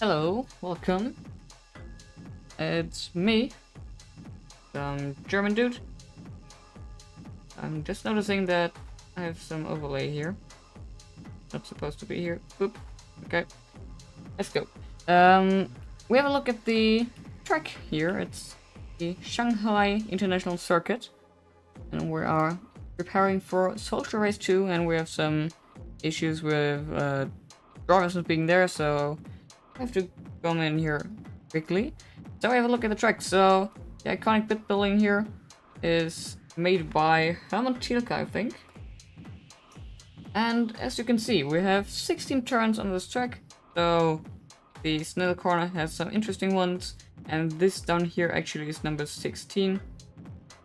Hello, welcome. It's me, some German dude. I'm just noticing that I have some overlay here. Not supposed to be here. Oop. Okay. Let's go. We have a look at the track here. It's the Shanghai International Circuit. And we are preparing for Social Race 2, and we have some issues with drivers not being there, so I have to come in here quickly. So we have a look at the track. So the iconic pit building here is made by Szandor Czirjak, I think. And as you can see, we have 16 turns on this track. So the snail corner has some interesting ones, and this down here actually is number 16.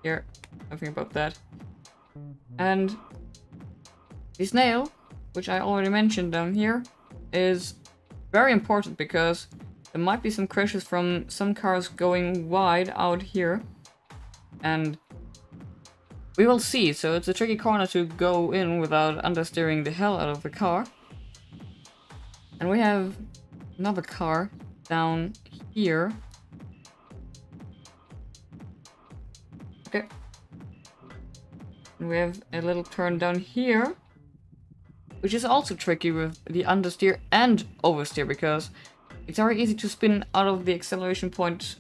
Here, nothing about that. And the snail, which I already mentioned down here, is very important because there might be some crashes from some cars going wide out here, and we will see. So it's a tricky corner to go in without understeering the hell out of the car. And we have another car down here. Okay. And we have a little turn down here, which is also tricky with the understeer and oversteer, because it's very easy to spin out of the acceleration point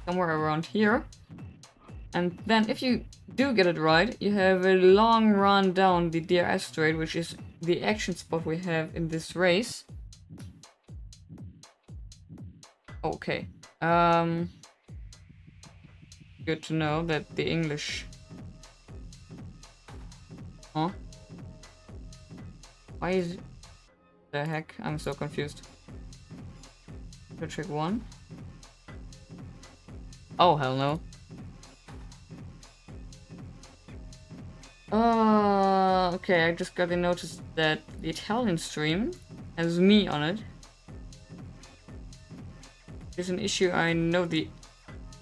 somewhere around here. And then if you do get it right, you have a long run down the DRS straight, which is the action spot we have in this race. Okay. Good to know that the English... Huh? Why is... The heck? I'm so confused. Trick 1. Oh, hell no. Okay, I just got the notice that the Italian stream has me on it. It's an issue I know the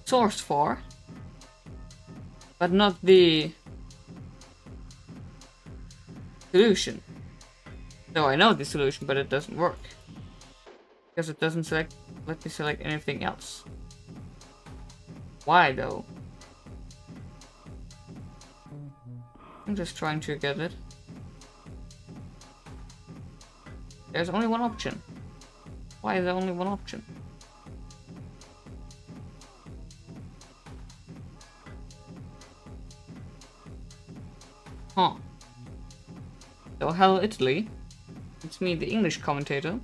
source for, but not the solution. So I know the solution, but it doesn't work because it doesn't let me select anything else. Why though? I'm just trying to get it. There's only one option. Why is there only one option? Huh. So hello Italy. It's me, the English commentator.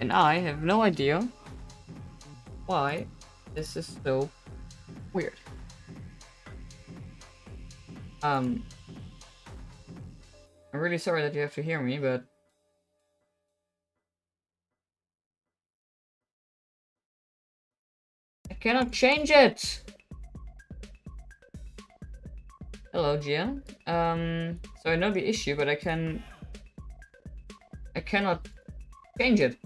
And I have no idea why this is so weird. I'm really sorry that you have to hear me, but I cannot change it. Hello, Gian. So I know the issue, but I cannot change it.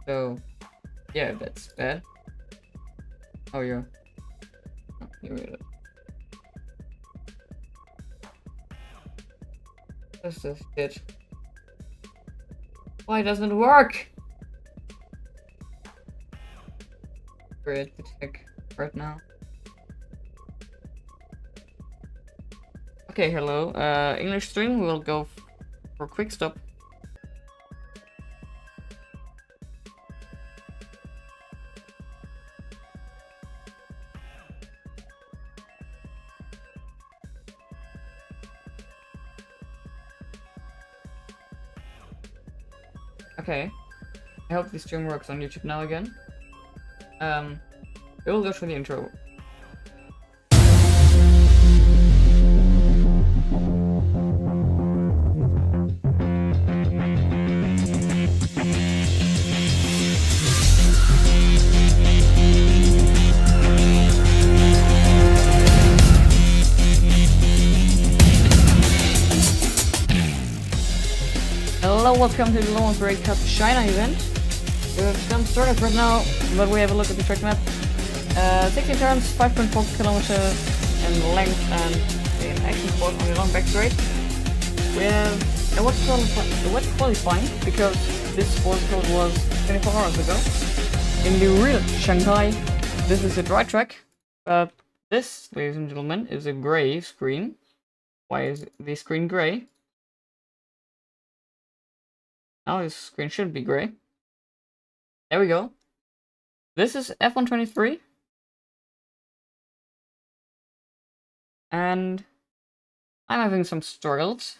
So yeah, that's bad. Oh yeah. Oh, here we go. What's this shit? Why doesn't it work? Great, the tech right now. Okay, hello. English stream, we'll go for a quick stop. Okay. I hope the stream works on YouTube now again. We will go for the intro. Hello, welcome to the Lom1138 China event. We're getting started right now, but we have a look at the track map. 16 turns, 5.4 kilometers in length, and an action spot on the long back straight. We have It was qualifying because this sports code was 24 hours ago. In the real Shanghai, this is a dry track, but this, ladies and gentlemen, is a gray screen. Why is the screen gray? Now this screen should be gray. There we go. This is F123. And I'm having some struggles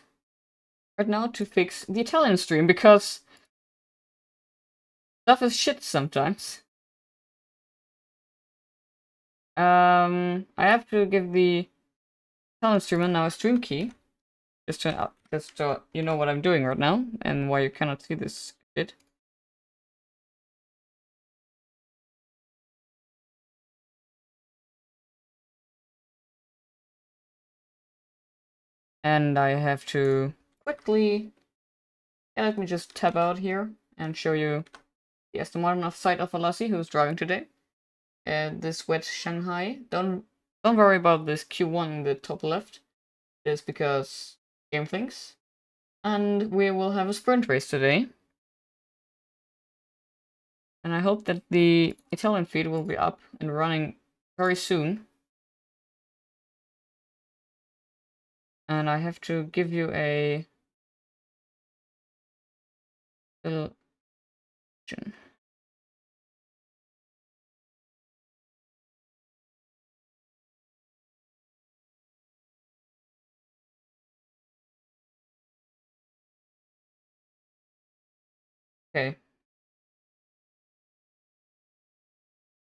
right now to fix the Italian stream because stuff is shit sometimes. I have to give the Italian streamer now a stream key. Just so you know what I'm doing right now and why you cannot see this shit. And I have to quickly, let me just tab out here and show you the Aston Martin side of Alassi who's driving today. This wet Shanghai. Don't worry about this Q1 in the top left. It's because game things. And we will have a sprint race today. And I hope that the Italian feed will be up and running very soon. And I have to give you a little... Okay.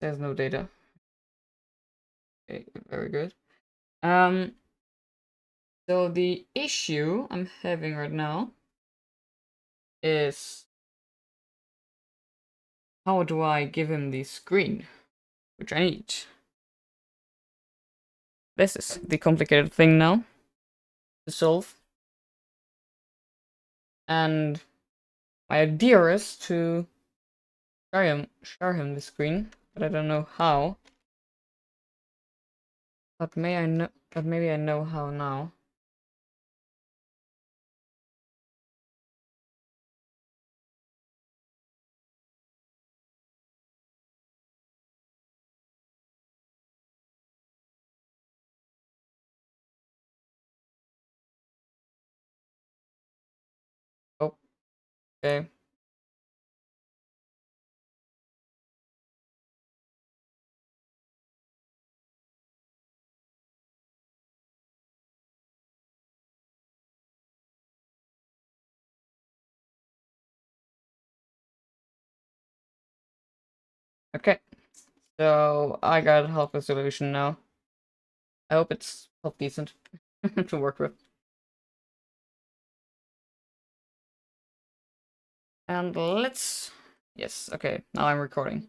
There's no data. Okay, very good. So the issue I'm having right now is how do I give him the screen, which I need. This is the complicated thing now to solve. And my idea is to share him the screen, but I don't know how. But maybe I know how now. Oh, okay. Okay, so I got half a solution now. I hope it's half decent to work with. And let's... Yes, okay, now I'm recording.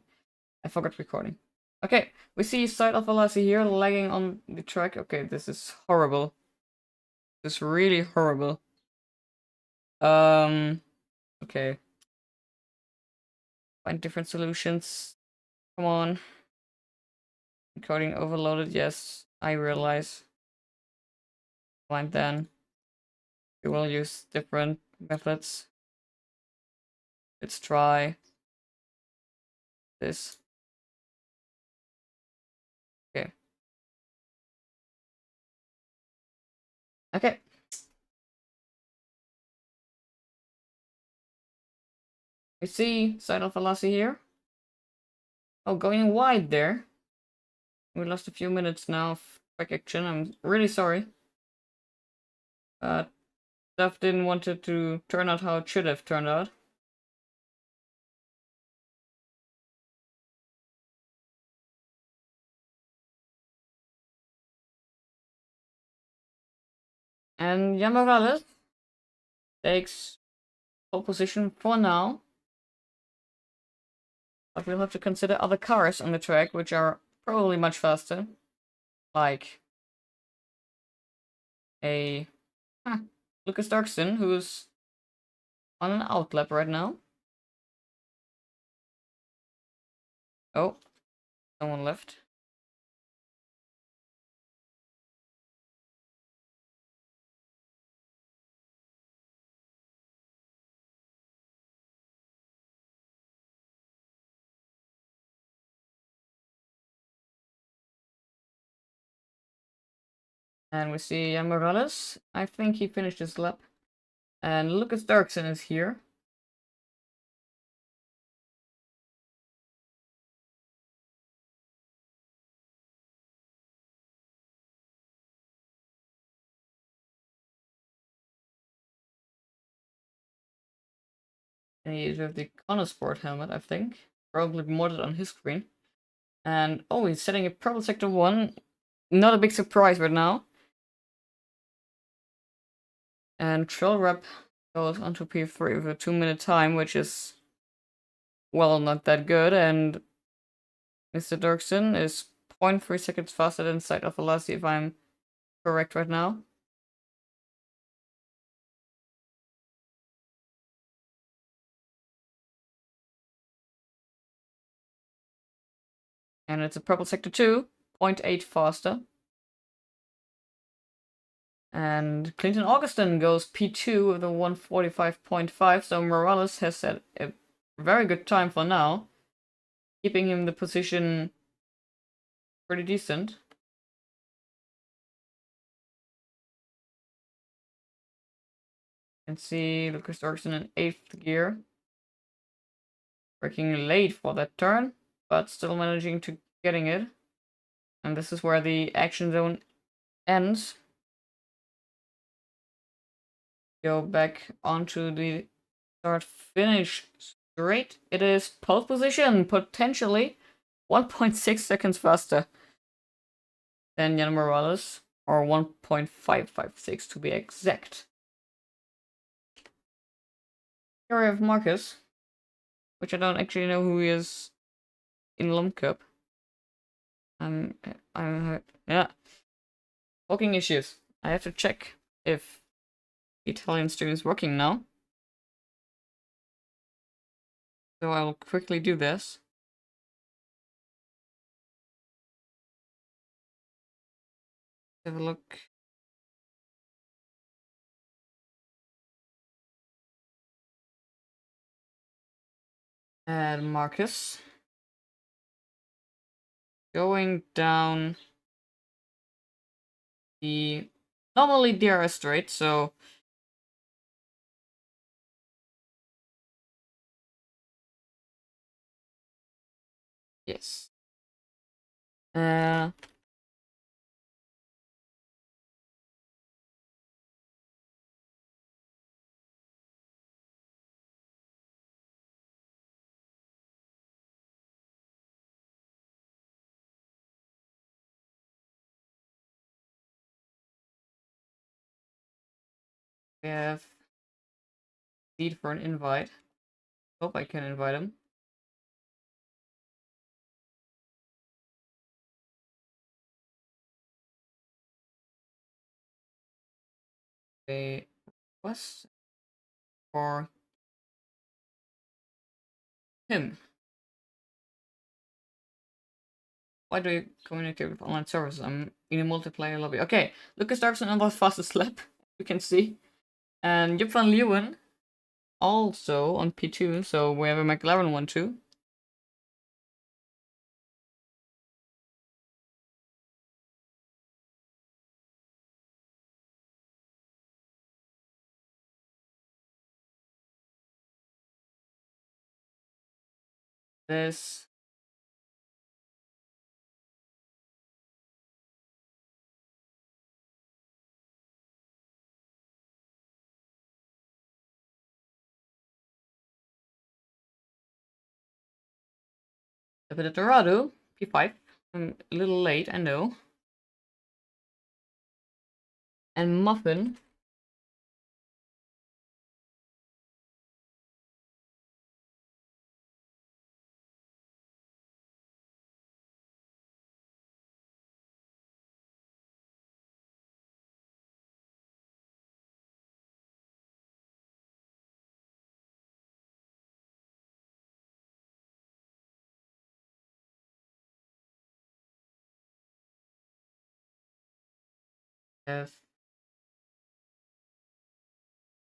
I forgot recording. Okay, we see side of Alassi here lagging on the track. Okay, this is horrible. This is really horrible. Okay. Find different solutions. Come on. Encoding overloaded, yes, I realize. Fine then. We will use different methods. Let's try this. Okay. Okay. We see side of Alassi here. Oh, going wide there. We lost a few minutes now of track action. I'm really sorry. But stuff didn't want it to turn out how it should have turned out. And Gian takes pole position for now. But we'll have to consider other cars on the track, which are probably much faster. Like a Lucas Darkson, who's on an outlap right now. Oh, someone left. And we see Jan Morales. I think he finished his lap. And Lucas Dirksen is here. And he is with the Connosport helmet, I think. Probably modded on his screen. And oh, he's setting a purple sector 1. Not a big surprise right now. And Troll Rep goes onto P3 with a 2-minute time, which is, well, not that good. And Mr. Dirksen is 0.3 seconds faster than Side of Velocity, if I'm correct right now. And it's a purple sector 2, 0.8 faster. And Clinton Augustin goes P2 with a 145.5, so Morales has set a very good time for now, keeping him the position pretty decent. And see Lucas Dirksen in 8th gear. Braking late for that turn, but still managing to getting it. And this is where the action zone ends. Go back onto the start finish straight. It is pole position, potentially 1.6 seconds faster than Jan Morales, or 1.556 to be exact. Here we have Marcus, which I don't actually know who he is in Lom Cup. Yeah. Walking issues. I have to check if the Italian stream is working now. So I will quickly do this. Have a look. And Marcus. Going down the normally DRS straight, so yes. We have need for an invite. Hope I can invite him. A request for him. Why do you communicate with online servers? I'm in a multiplayer lobby. Okay, Lucas Dirksen on the fastest lap, you can see. And Joep van Leeuwen also on P2, so we have a McLaren one too. This a bit of Dorado, P5. I'm a little late, I know. And Muffin. Have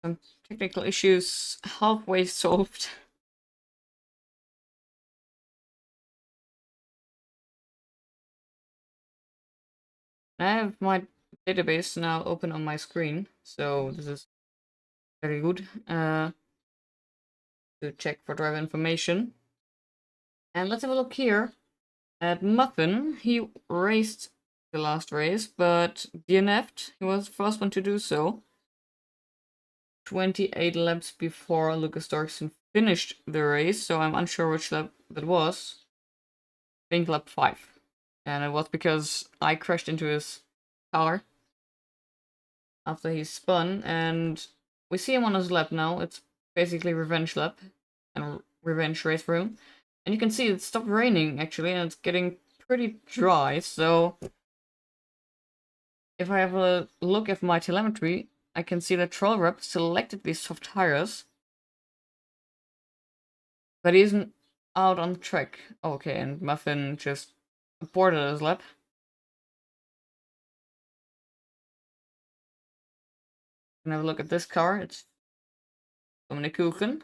some technical issues halfway solved. I have my database now open on my screen, so this is very good to check for driver information. And let's have a look here at Muffin. He raced the last race, but DNF'd. He was the first one to do so. 28 laps before Lucas Dorkson finished the race, so I'm unsure which lap that was. I think lap 5. And it was because I crashed into his car after he spun, and we see him on his lap now. It's basically revenge lap and revenge race for him. And you can see it stopped raining actually, and it's getting pretty dry, so if I have a look at my telemetry, I can see that Troll Rep selected these soft tires, but he isn't out on the track. Okay, and Muffin just aborted his lap. And have a look at this car. It's Dominic Kuchen.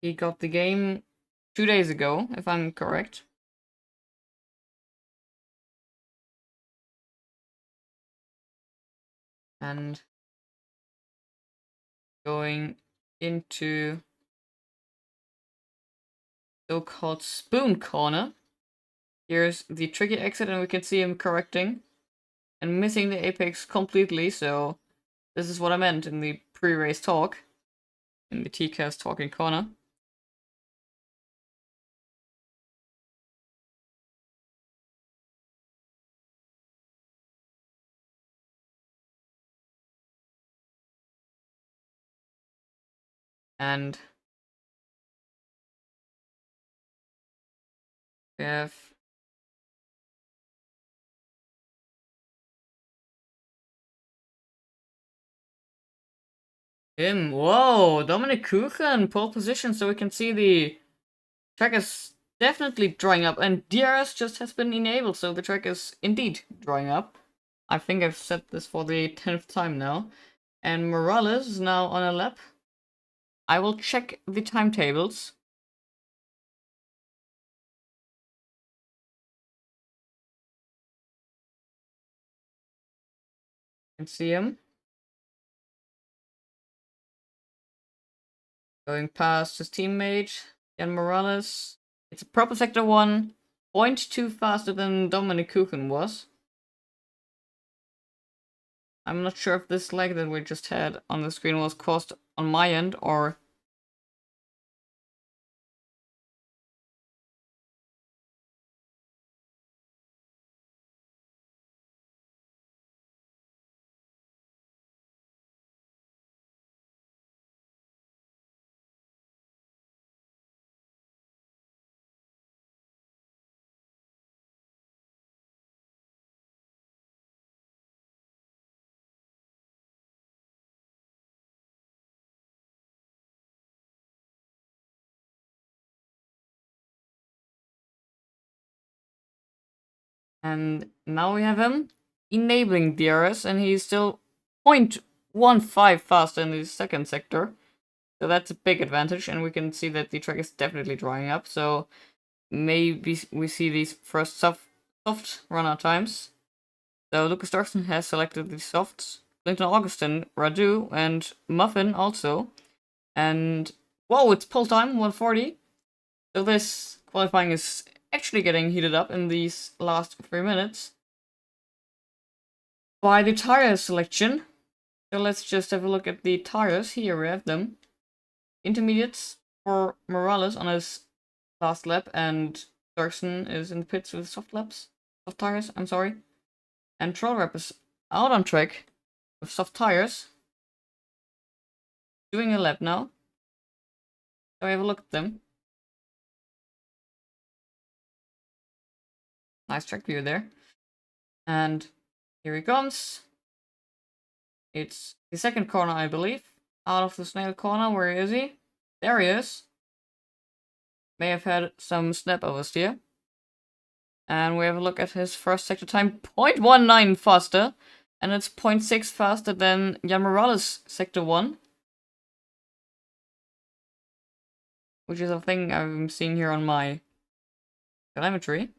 He got the game 2 days ago, if I'm correct. And going into so-called spoon corner. Here's the tricky exit, and we can see him correcting and missing the apex completely, so this is what I meant in the pre-race talk, in the TCAS talking corner. And we have him. Whoa, Dominic Kuchen, pole position, so we can see the track is definitely drying up, and DRS just has been enabled, so the track is indeed drying up. I think I've said this for the 10th time now. And Morales is now on a lap. I will check the timetables. You can see him going past his teammate, Gian Morales. It's a proper sector 1, 0.2 faster than Dominic Kuchen was. I'm not sure if this lag that we just had on the screen was caused on my end or... And now we have him enabling DRS, and he's still 0.15 faster in the second sector. So that's a big advantage, and we can see that the track is definitely drying up. So maybe we see these first soft run out times. So Lucas Dorkson has selected the softs. Clinton Augustin, Radu, and Muffin also. And whoa, it's pull time, 140. So this qualifying is actually getting heated up in these last 3 minutes by the tire selection. So let's just have a look at the tires. Here we have them. Intermediates for Morales on his last lap, and Dorkson is in the pits with soft tires, I'm sorry. And Troll Rep is out on track with soft tires, doing a lap now. So we have a look at them. Nice track view there. And here he comes. It's the second corner, I believe. Out of the snail corner. Where is he? There he is. May have had some snap oversteer. And we have a look at his first sector time. 0.19 faster. And it's 0.6 faster than Gian Morales' sector 1. Which is a thing I'm seeing here on my telemetry.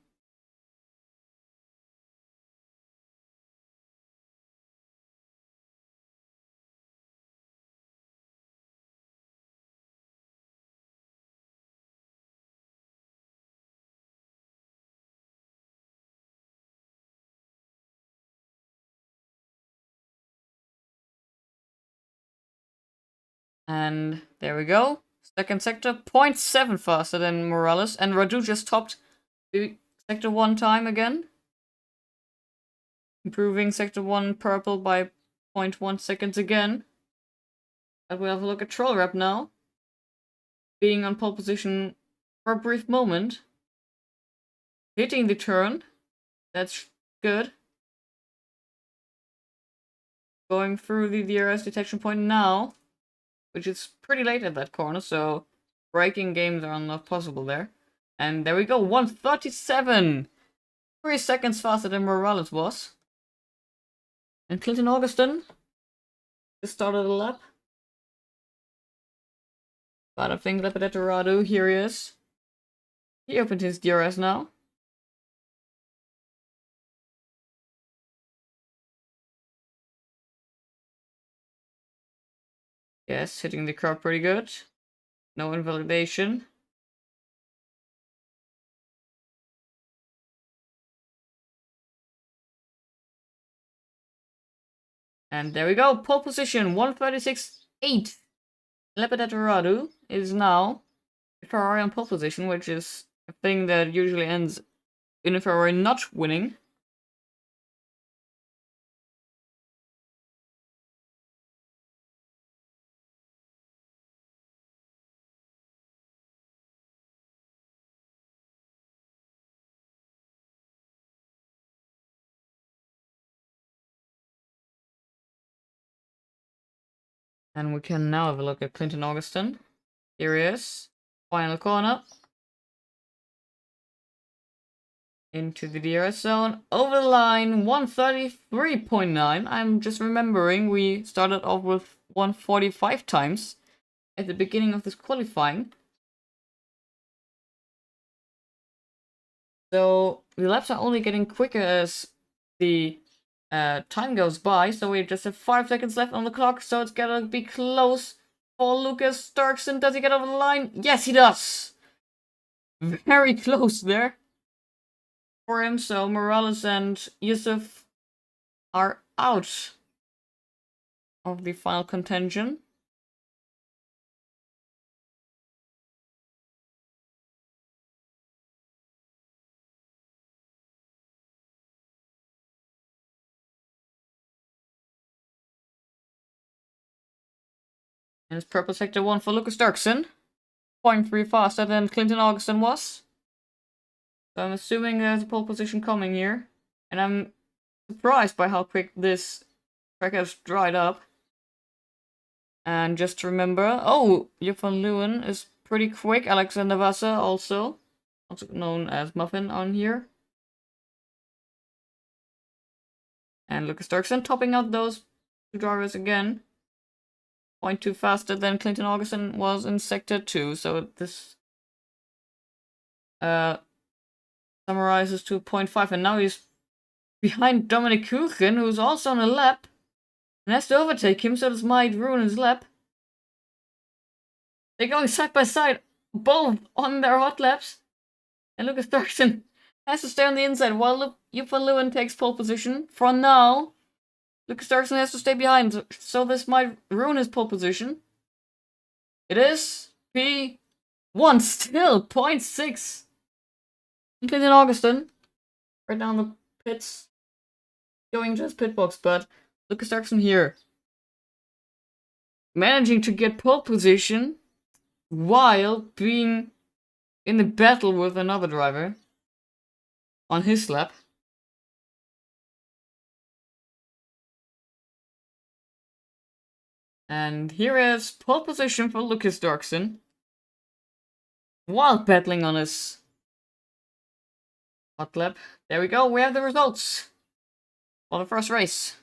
And there we go. Second sector, 0.7 faster than Morales. And Radu just topped the sector 1 time again. Improving sector 1 purple by 0.1 seconds again. And we'll have a look at Troll Rep now. Being on pole position for a brief moment. Hitting the turn. That's good. Going through the DRS detection point now. Which is pretty late at that corner, so braking games are not possible there. And there we go, 137! 3 seconds faster than Morales was. And Clinton Augustin just started a lap. But I think Radu, here he is. He opened his DRS now. Yes, hitting the curb pretty good. No invalidation. And there we go, pole position, 136.8. Radu is now a Ferrari on pole position, which is a thing that usually ends in a Ferrari not winning. And we can now have a look at Clinton Augustin. Here he is. Final corner. Into the DRS zone. Over the line, 133.9. I'm just remembering we started off with 145 times at the beginning of this qualifying. So the laps are only getting quicker as the time goes by, so we just have 5 seconds left on the clock, so it's gonna be close for Lucas Starkson. Does he get over the line? Yes, he does! Very close there for him, so Morales and Yusuf are out of the final contention. And it's purple sector 1 for Lucas Starkson. 0.3 faster than Clinton Augustin was. So I'm assuming there's a pole position coming here. And I'm surprised by how quick this track has dried up. And just to remember, oh, Joep van Leeuwen is pretty quick. Alexander Wasser also known as Muffin on here. And Lucas Starkson topping out those two drivers again. 0.2 faster than Clinton Augustin was in sector 2. So this summarizes to 0.5. And now he's behind Dominic Kuchen, who's also on a lap. And has to overtake him, so this might ruin his lap. They're going side by side, both on their hot laps. And Lucas Starkson has to stay on the inside while Joep van Leeuwen takes pole position. For now, Lucas Starkson has to stay behind, so this might ruin his pole position. It is P1 still, 0.6. Clinton Augustin, right down the pits, going to his pit box, but Lucas Starkson here, managing to get pole position while being in the battle with another driver on his lap. And here is pole position for Lucas Starkson while battling on his hot lap. There we go, we have the results for the first race.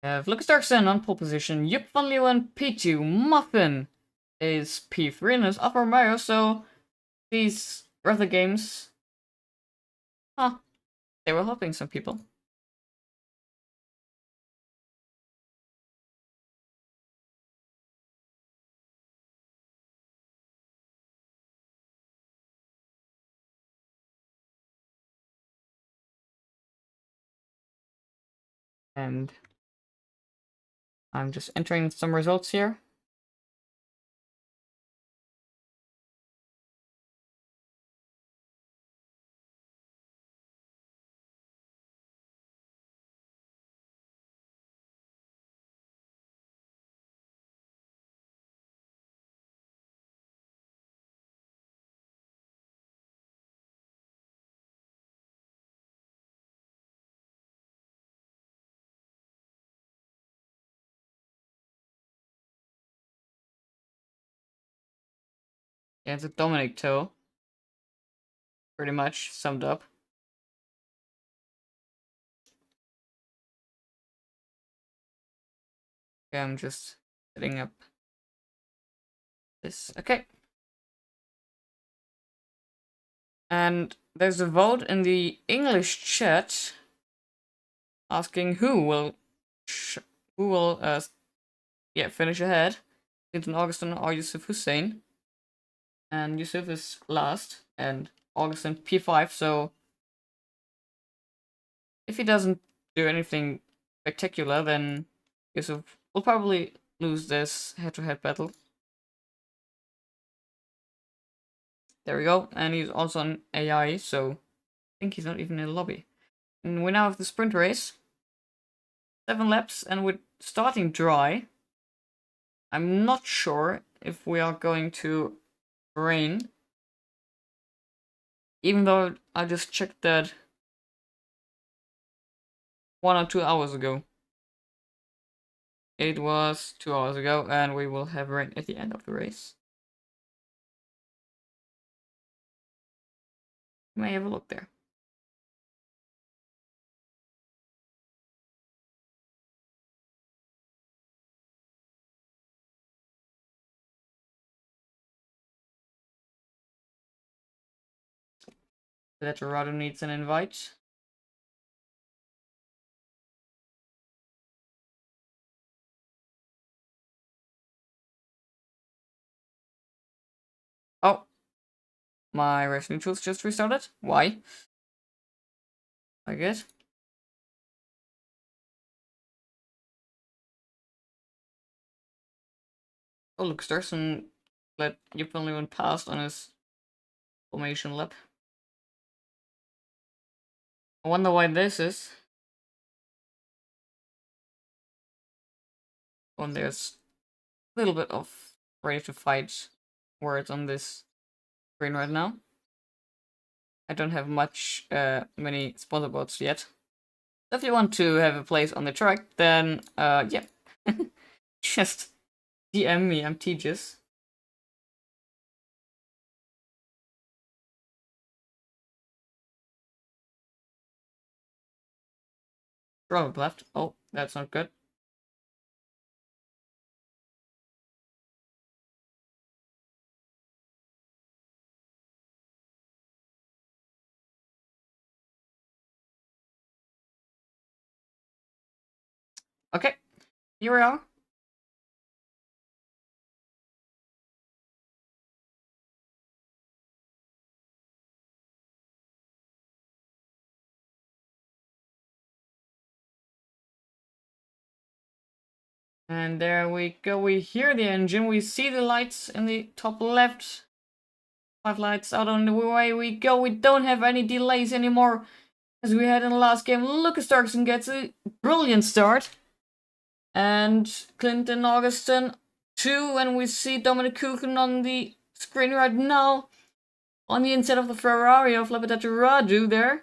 have Lucas Dirksen on pole position, Jupp van Leeuwen P2, Muffin is P3, and is Alfa Romeo, so these other games, they were helping some people. And I'm just entering some results here. Yeah, it's a Dominic toe. Pretty much summed up. Okay, I'm just setting up this. Okay. And there's a vote in the English chat asking who will finish ahead. Clinton Augustin or Yusuf Hussein. And Yusuf is last, and Augustin P5, so if he doesn't do anything spectacular, then Yusuf will probably lose this head-to-head battle. There we go, and he's also on AI, so I think he's not even in the lobby. And we now have the sprint race. 7 laps, and we're starting dry. I'm not sure if we are going to rain. Even though I just checked that 1 or 2 hours ago. It was 2 hours ago, and we will have rain at the end of the race. You may have a look there. That Dorado needs an invite. Oh, my race neutrals just restarted. Why? I guess. Oh, look, Starson let Yip only one passed on his formation lap. I wonder why this is. When there's a little bit of ready to fight words on this screen right now. I don't have many sponsor bots yet. So if you want to have a place on the track, then yeah, just DM me. I'm tgis. Robert left. Oh, that's not good. Okay, here we are. And there we go. We hear the engine. We see the lights in the top left. 5 lights out on the way we go. We don't have any delays anymore as we had in the last game. Lucas Dirksen gets a brilliant start. And Clinton Augustin 2. And we see Dominic Kuchen on the screen right now. On the inside of the Ferrari of Lepedato Radu there.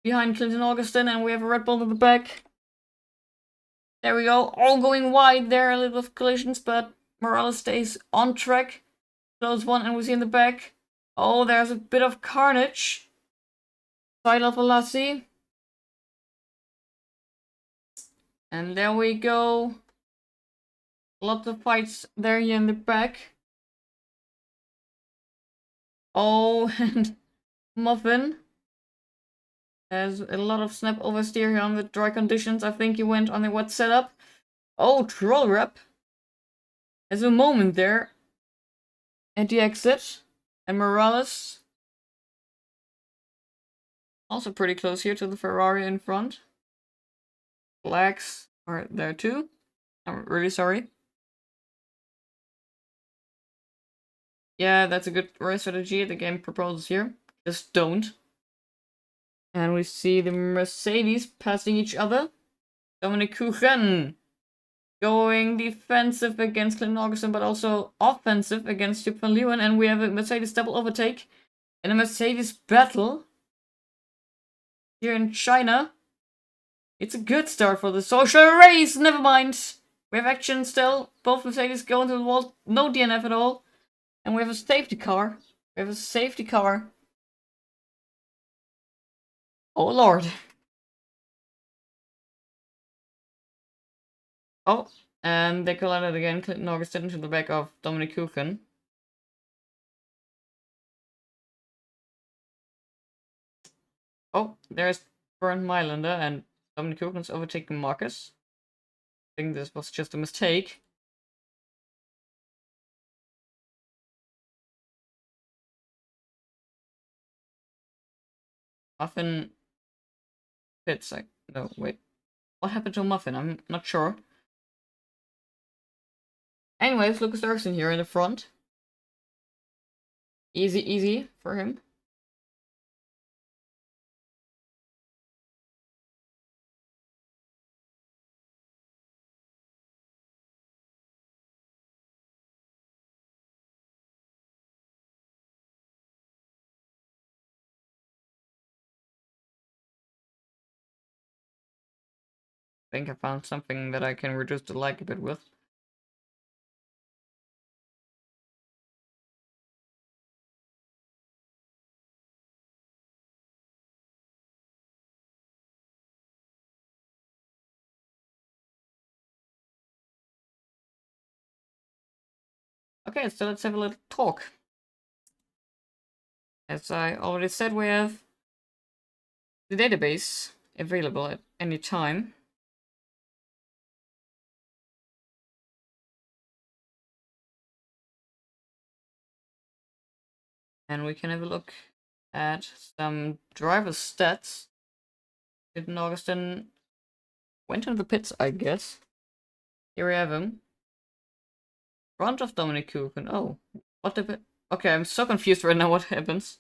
Behind Clinton Augustin. And we have a Red Bull in the back. There we go, all going wide there, a little bit of collisions, but Morales stays on track. Close one, and we see in the back. Oh, there's a bit of carnage. Side of Lassie. And there we go. Lots of fights there here in the back. Oh, and Muffin has a lot of snap oversteer here on the dry conditions. I think he went on the wet setup. Oh, Troll Rep has a moment there at the exit. And Morales also pretty close here to the Ferrari in front. Blacks are there too. I'm really sorry. Yeah, that's a good race strategy the game proposes here. Just don't. And we see the Mercedes passing each other. Dominic Kuchen going defensive against Clinton Augustin, but also offensive against Jupp van Leeuwen. And we have a Mercedes double overtake and a Mercedes battle here in China. It's a good start for the social race. Never mind. We have action still. Both Mercedes go into the wall. No DNF at all. And we have a safety car. We have a safety car. Oh lord. Oh, and they collided again. Clinton Augustin into the back of Dominic Kuchen. Oh, there's Bernd Mailander and Dominic Kuchen's overtaking Marcus. I think this was just a mistake. Muffin pits. No, wait. What happened to Muffin? I'm not sure. Anyways, Lucas Dirksen here in the front. Easy for him. I think I found something that I can reduce the lag a bit with. Okay, so let's have a little talk. As I already said, we have the database available at any time. And we can have a look at some driver stats. Clinton Augustin went into the pits, I guess. Here we have him. Front of Dominic Kuchen. Oh, what the... Okay, I'm so confused right now what happens.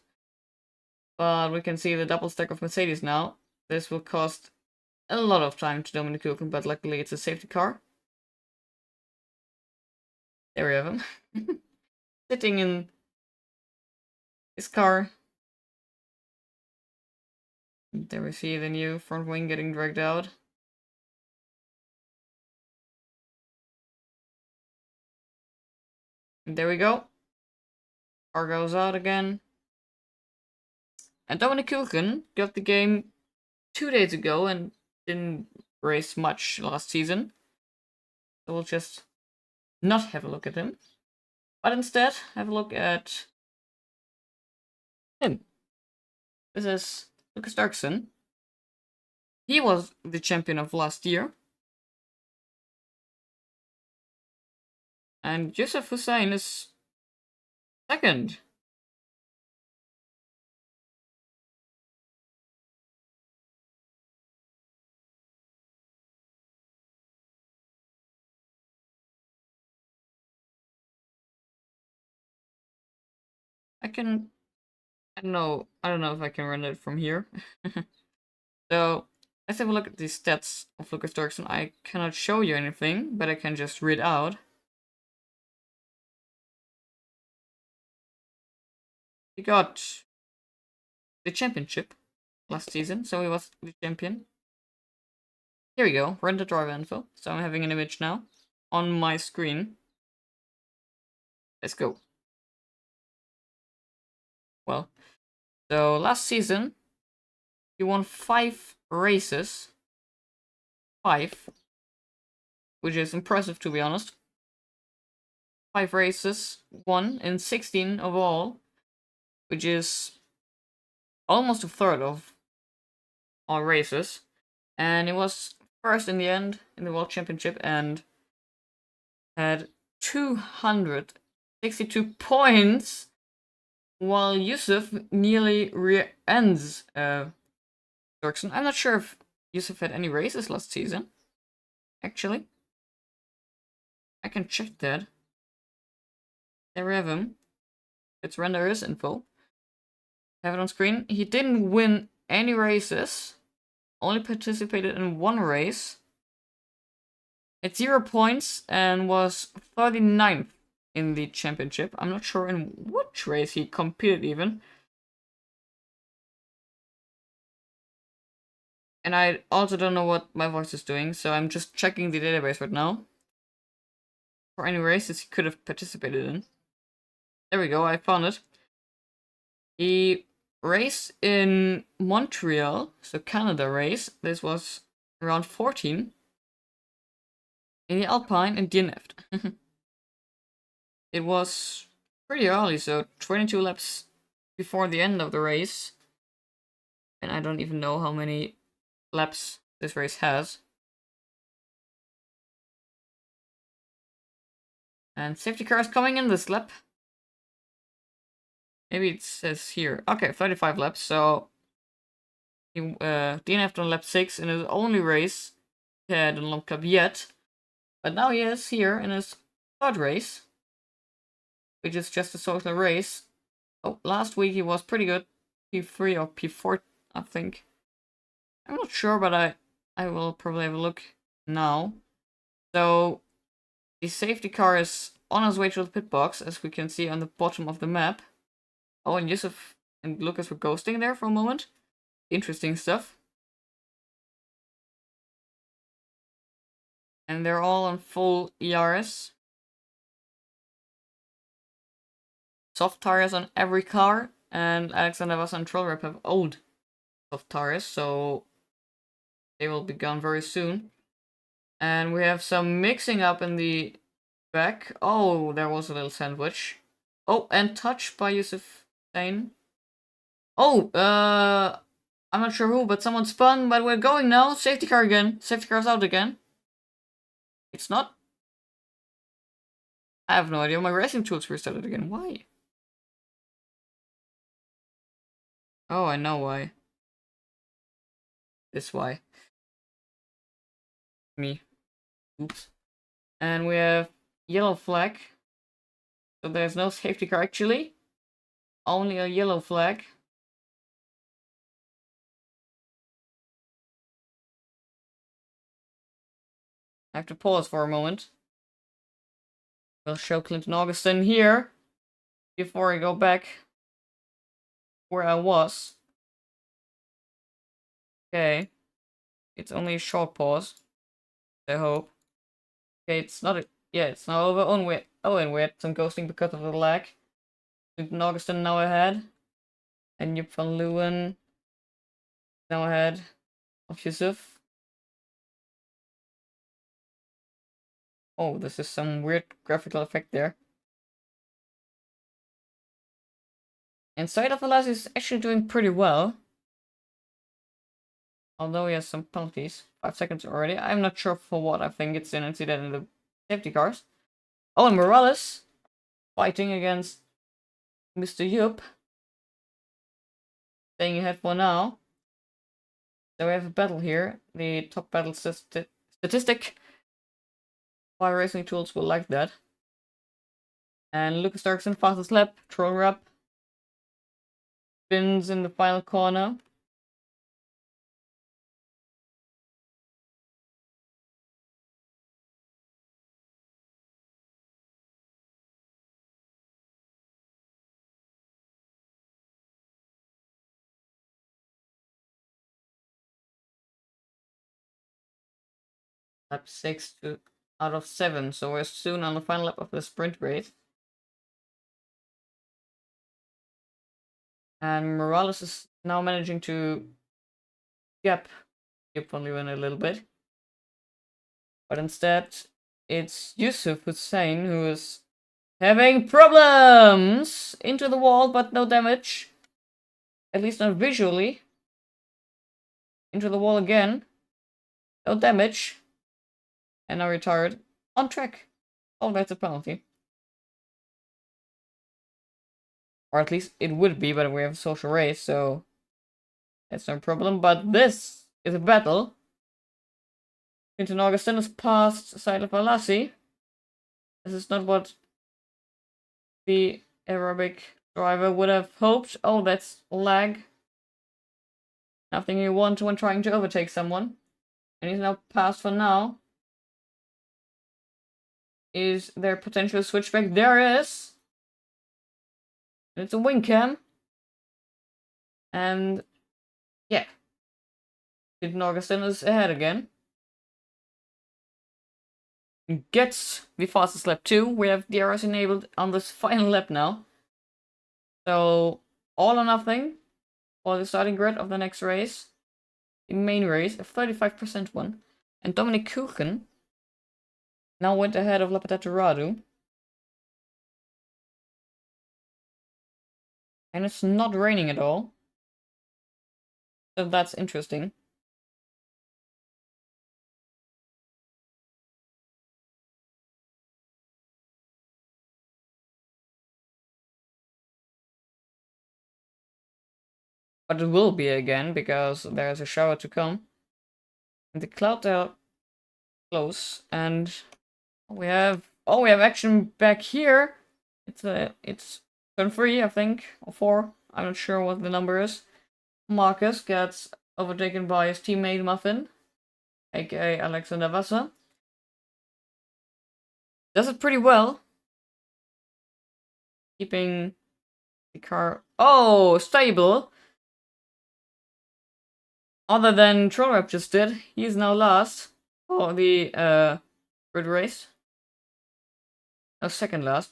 But we can see the double stack of Mercedes now. This will cost a lot of time to Dominic Kuchen, but luckily it's a safety car. There we have him. Sitting in his car. There we see the new front wing getting dragged out. And there we go. Car goes out again. And Dominic Kuchen got the game 2 days ago and didn't race much last season. So we'll just not have a look at him. But instead, have a look at him. This is Lucas Dirksen. He was the champion of last year. And Yusuf Hussein is second. I don't know if I can run it from here. So let's have a look at the stats of Lucas Dirksen. I cannot show you anything, but I can just read out. He got the championship last season, so he was the champion. Here we go, rent a driver info. So I'm having an image now on my screen. Let's go. Well, so last season he won 5 races. 5. which is impressive to be honest. 5 races, won in 16 overall, which is almost a third of all races. And he was first in the end in the World Championship and had 262 points, while Yusuf nearly ends Dirksen. I'm not sure if Yusuf had any races last season, actually. I can check that. There we have him. Let's render his info. Have it on screen. He didn't win any races, only participated in 1 race. At 0 points and was 39th in the championship. I'm not sure in which race he competed even. And I also don't know what my voice is doing, so I'm just checking the database right now for any races he could have participated in. There we go, I found it. He raced in Montreal, so Canada race. This was around 14. In the Alpine and DNF'd. It was pretty early, so 22 laps before the end of the race. And I don't even know how many laps this race has. And safety car is coming in this lap. Maybe it says here. Okay, 35 laps, so he DNF'd on lap 6 in his only race he had in Long Cup yet. But now he is here in his 3rd race, which is just a social race. Oh, last week he was pretty good. P3 or P4, I think. I'm not sure, but I will probably have a look now. So, the safety car is on his way to the pit box, as we can see on the bottom of the map. Oh, and Yusuf and Lucas were ghosting there for a moment. Interesting stuff. And they're all on full ERS. Soft tires on every car, and Alexander Vasa and Trollrep have old soft tires, so they will be gone very soon. And we have some mixing up in the back. Oh, there was a little sandwich. Oh, and touch by Yusuf Zain. Oh, I'm not sure who, but someone spun, but we're going now. Safety car again. Safety car's out again. It's not. I have no idea. My racing tools restarted again. Why? Oh, I know why. This why. Me. Oops. And we have yellow flag. So there's no safety car actually. Only a yellow flag. I have to pause for a moment. We'll show Clinton Augustin here before I go back where I was. Okay. It's only a short pause, I hope. Okay, it's not a... Yeah, it's now over. Oh, and we had some ghosting because of the lag. Clinton Augustin now ahead. And Joep van Leeuwen now ahead of Yusuf. Oh, this is some weird graphical effect there. And Said Afalas is actually doing pretty well. Although he has some penalties. 5 seconds already. I'm not sure for what. I think it's an incident in the safety cars. Oh, and Morales fighting against Mr. Joep. Staying ahead for now. So we have a battle here. The top battle statistic. Why racing tools will like that. And Lucas Dirksen, fastest lap. Troller up. Spins in the final corner. Lap 6 out of 7, so we're soon on the final lap of the sprint race. And Morales is now managing to gap Joep van Leeuwen a little bit. But instead, it's Yusuf Hussein who is having problems into the wall, but no damage. At least not visually. Into the wall again. No damage. And now retired. On track. Oh, that's a penalty. Or at least it would be, but we have a social race, so that's no problem. But this is a battle. Clinton Augustin is past Saila Falassi. This is not what the Arabic driver would have hoped. Oh, that's lag. Nothing you want when trying to overtake someone. And he's now passed for now. Is there potential switchback? There is. It's a wing cam. And yeah. Clinton Augustin is ahead again. Gets the fastest lap too. We have DRS enabled on this final lap now. So all or nothing for the starting grid of the next race. The main race, a 35% one. And Dominic Kuchen now went ahead of Lapataturadu. And it's not raining at all. So that's interesting. But it will be again, because there's a shower to come. And the clouds are close, and we have action back here. It's turn 3, I think, or 4. I'm not sure what the number is. Marcus gets overtaken by his teammate Muffin, aka Alexander Wasser. Does it pretty well. Keeping the car stable. Other than Trollrap just did. He is now last for the grid race. No, second last.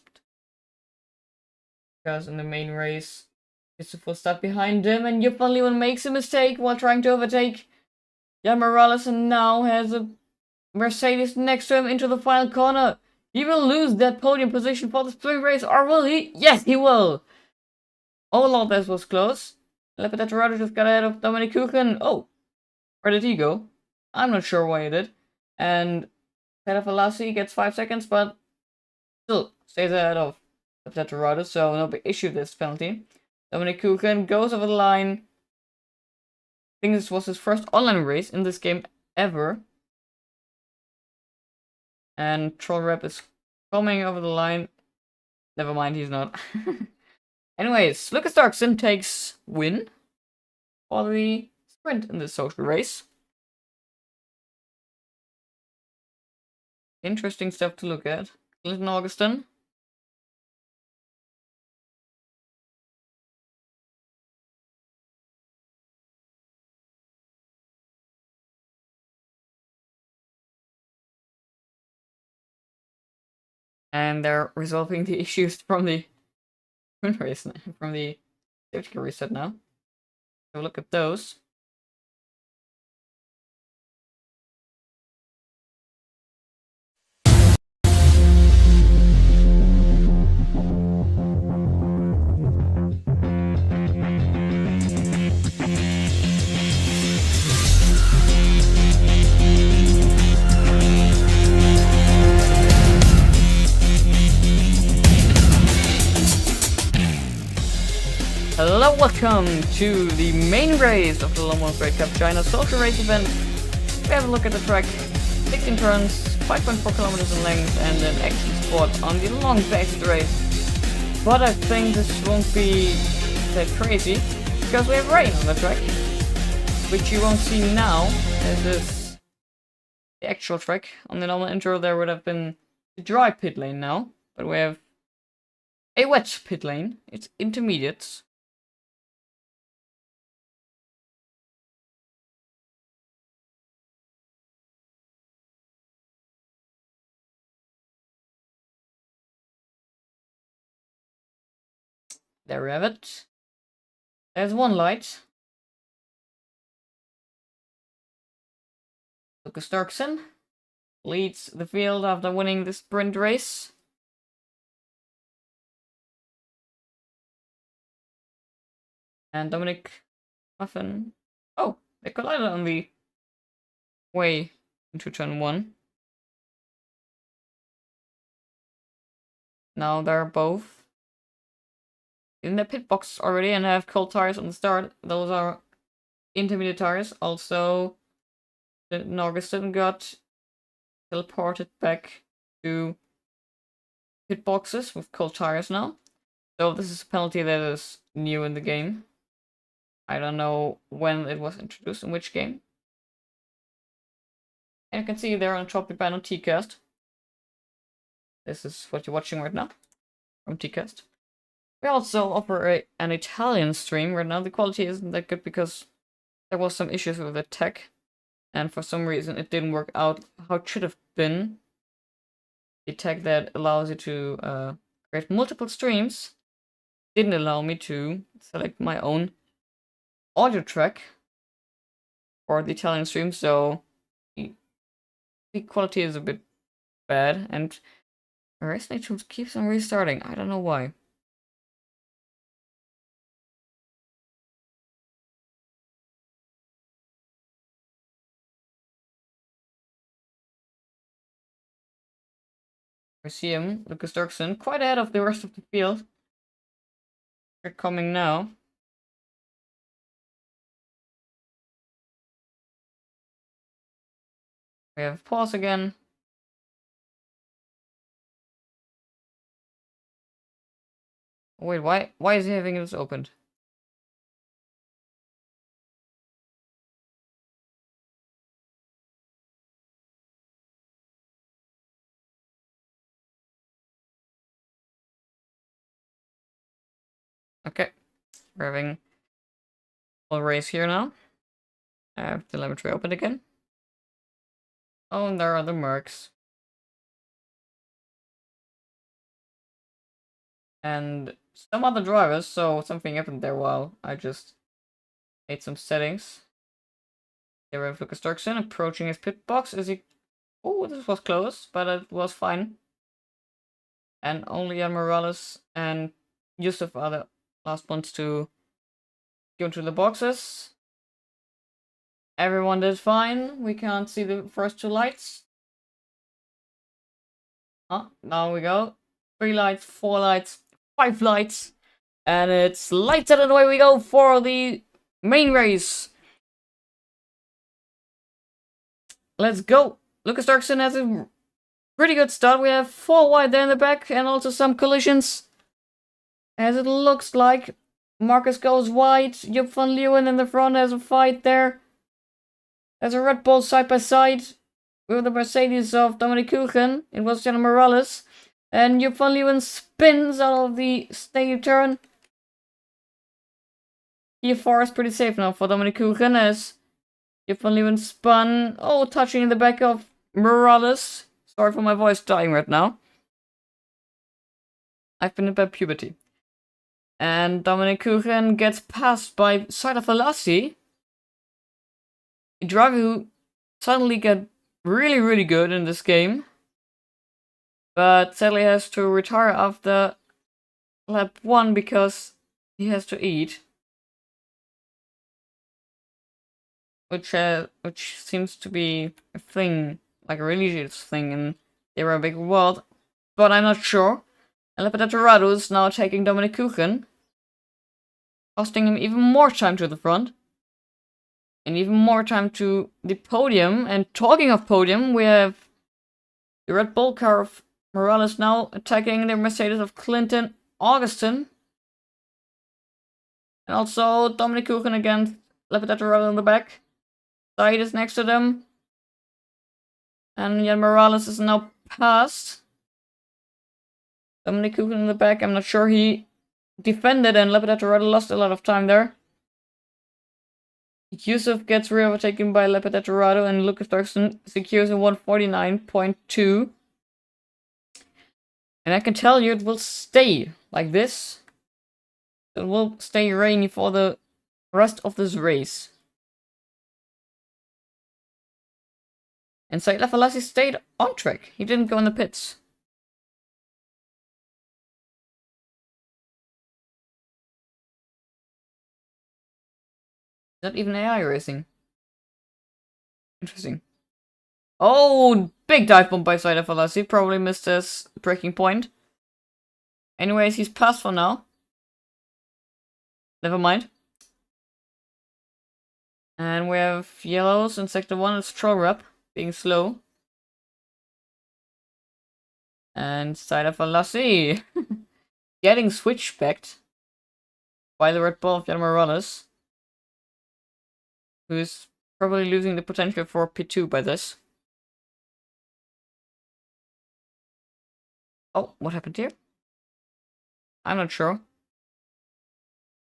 Because in the main race, it's a full start behind him, and Jupp van Leeuwen makes a mistake while trying to overtake Jan Morales, and now has a Mercedes next to him into the final corner. He will lose that podium position for the sprint race, or will he? Yes, he will! Oh lord, that was close. Lapataturadu just got ahead of Dominic Kuchen. Oh, where did he go? I'm not sure why he did. And Saila Falassi gets 5 seconds, but still stays ahead of Lapataturadu, so no big issue with this penalty. Dominic Kuchen goes over the line. I think this was his first online race in this game ever. And Trollrap is coming over the line. Never mind, he's not. Anyways, Lucas Darkson takes win for the sprint in this social race. Interesting stuff to look at. Clinton Augustin. And they're resolving the issues from the race, from the safety car reset now. So look at those. Hello, welcome to the main race of the Lom1138 Cup China social race event. We have a look at the track, 16 turns, 5.4 kilometers in length, and an action spot on the long base of the race. But I think this won't be that crazy, because we have rain on the track, which you won't see now, as is the actual track. On the normal intro there would have been the dry pit lane now, but we have a wet pit lane. It's intermediate. There we have it. There's one light. Lucas Darkson. leads the field after winning the sprint race. And Dominic Muffin. Oh, they collided on the way into turn 1. Now they're both in the pit box already and have cold tires on the start. Those are intermediate tires. Also, Augustin got teleported back to pit boxes with cold tires now. So this is a penalty that is new in the game. I don't know when it was introduced, in which game. And you can see there on top the banner TCast. This is what you're watching right now from TCast. We also offer an Italian stream right now. The quality isn't that good because there was some issues with the tech. And for some reason it didn't work out how it should have been. The tech that allows you to create multiple streams didn't allow me to select my own audio track for the Italian stream, so the quality is a bit bad, and Race Tools keeps on restarting. I don't know why. We see him, Lucas Dirksen, quite ahead of the rest of the field. They're coming now. We have pause again. Wait, why is he having this opened? Okay, we're having a race here now. I have telemetry open again. Oh, and there are the mercs. And some other drivers, so something happened there while I just made some settings. There we have Lucas Dirksen approaching his pit box. Is he... Oh, this was close, but it was fine. And only Jan Morales and Yusuf are the last ones to go into the boxes. Everyone did fine. We can't see the first 2 lights. Now we go. 3 lights, 4 lights, 5 lights. And it's lights out and away we go for the main race. Let's go. Lucas Dirksen has a pretty good start. We have 4 wide there in the back and also some collisions. As it looks like Marcus goes wide. Joop van Leeuwen in the front has a fight there. There's a Red Bull side by side with the Mercedes of Dominic Kuchen. It was Jan Morales. And Joop van Leeuwen spins out of the stage turn. P4 is pretty safe now for Dominic Kuchen as Joop van Leeuwen spun. Oh, touching in the back of Morales. Sorry for my voice dying right now. I've been in bad puberty. And Dominic Kuchen gets passed by Saida Falassi. A driver who suddenly got really good in this game. But sadly has to retire after lap 1 because he has to eat. Which seems to be a thing, like a religious thing in the Arabic world. But I'm not sure. And Lepedatorado is now taking Dominic Kuchen, costing him even more time to the front. And even more time to the podium. And talking of podium, we have the Red Bull car of Morales now attacking the Mercedes of Clinton Augustin. And also Dominic Kuchen against Lepedatorado in the back. Said is next to them. And Jan Morales is now passed. Dominic Kuchen in the back. I'm not sure he defended and Lepedatorado lost a lot of time there. Yusuf gets re-overtaken by Lepedatorado and Lucas Dirksen secures a 149.2. And I can tell you it will stay like this. It will stay rainy for the rest of this race. And Saila Falassi stayed on track. He didn't go in the pits. Not even AI racing. Interesting. Oh, big dive bomb by Saila Falassi. Probably missed his breaking point. Anyways, he's passed for now. Never mind. And we have yellows in sector 1. It's Troll Rep being slow. And Saila Falassi getting switchbacked by the Red Bull of Jan Morales, who's probably losing the potential for P2 by this. Oh, what happened here? I'm not sure.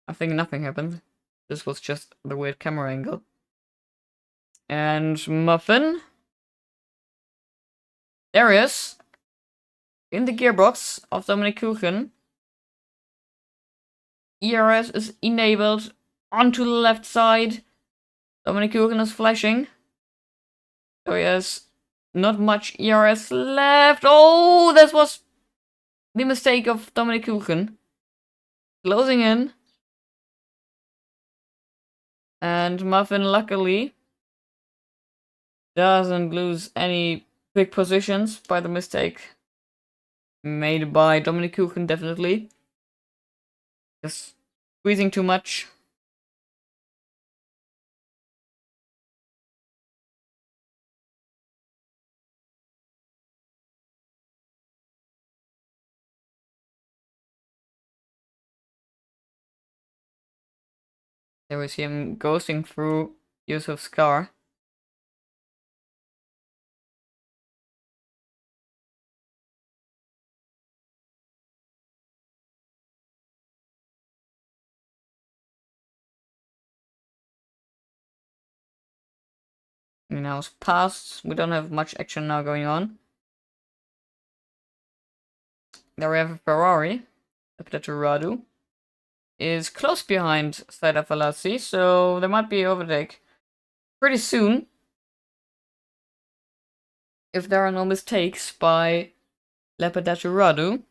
I think nothing happened. This was just the weird camera angle. And Muffin. There he is. In the gearbox of Dominic Kuchen. ERS is enabled onto the left side. Dominic Kuchen is flashing. So he has not much ERS left. Oh, this was the mistake of Dominic Kuchen. Closing in. And Muffin, luckily, doesn't lose any big positions by the mistake made by Dominic Kuchen, definitely. Just squeezing too much. There we see him ghosting through Yusuf's car. And now it's past. We don't have much action now going on. There we have a Ferrari. A Radu is close behind Saila Falassi, so there might be an overtake pretty soon. If there are no mistakes by Radu.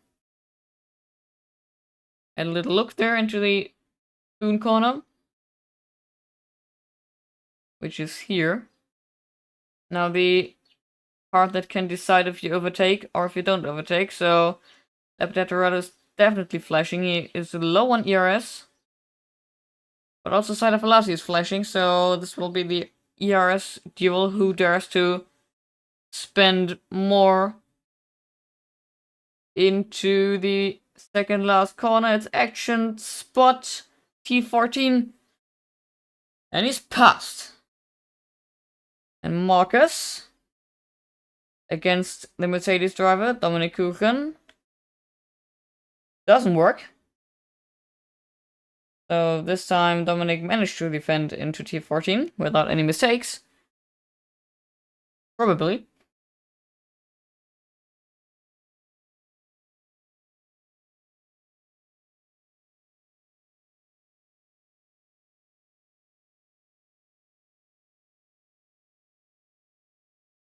And a little look there into the spoon corner, which is here. Now the part that can decide if you overtake or if you don't overtake. So Radu is definitely flashing. He is low on ERS. But also Saila Falassi is flashing, so this will be the ERS duel who dares to spend more into the second last corner. It's action spot T14. And he's passed. And Marcus against the Mercedes driver, Dominic Kuchen. Doesn't work. So this time Dominic managed to defend into T14 without any mistakes. Probably.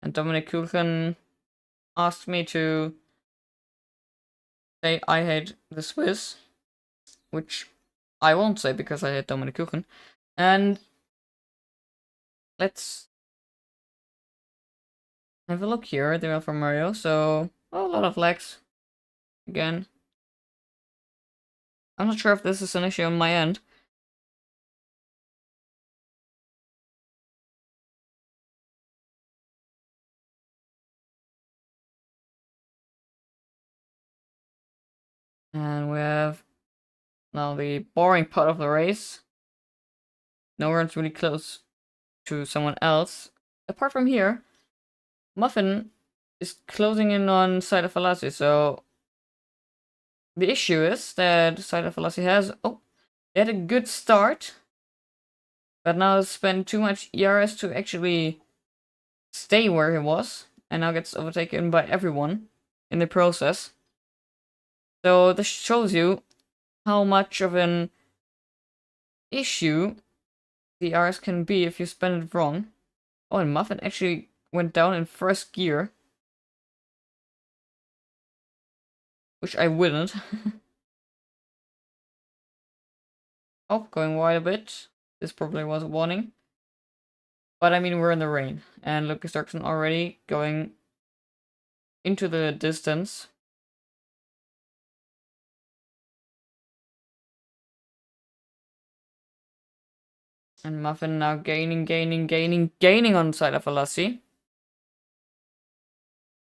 And Dominic Kuchen asked me to say I hate the Swiss, which I won't say because I hate Dominic Kuchen. And let's have a look here at the Alfa Romeo. So, a lot of lags again. I'm not sure if this is an issue on my end. And we have now the boring part of the race. No one's really close to someone else. Apart from here, Muffin is closing in on Saila Falassi, so the issue is that Saila Falassi has... Oh, they had a good start, but now spent too much ERS to actually stay where he was, and now gets overtaken by everyone in the process. So this shows you how much of an issue the ERS can be if you spend it wrong. Oh, and Muffin actually went down in first gear. Which I wouldn't. Oh, going wide a bit. This probably was a warning. But I mean, we're in the rain. And Lucas Dirksen already going into the distance. And Muffin now gaining on side of Alassi.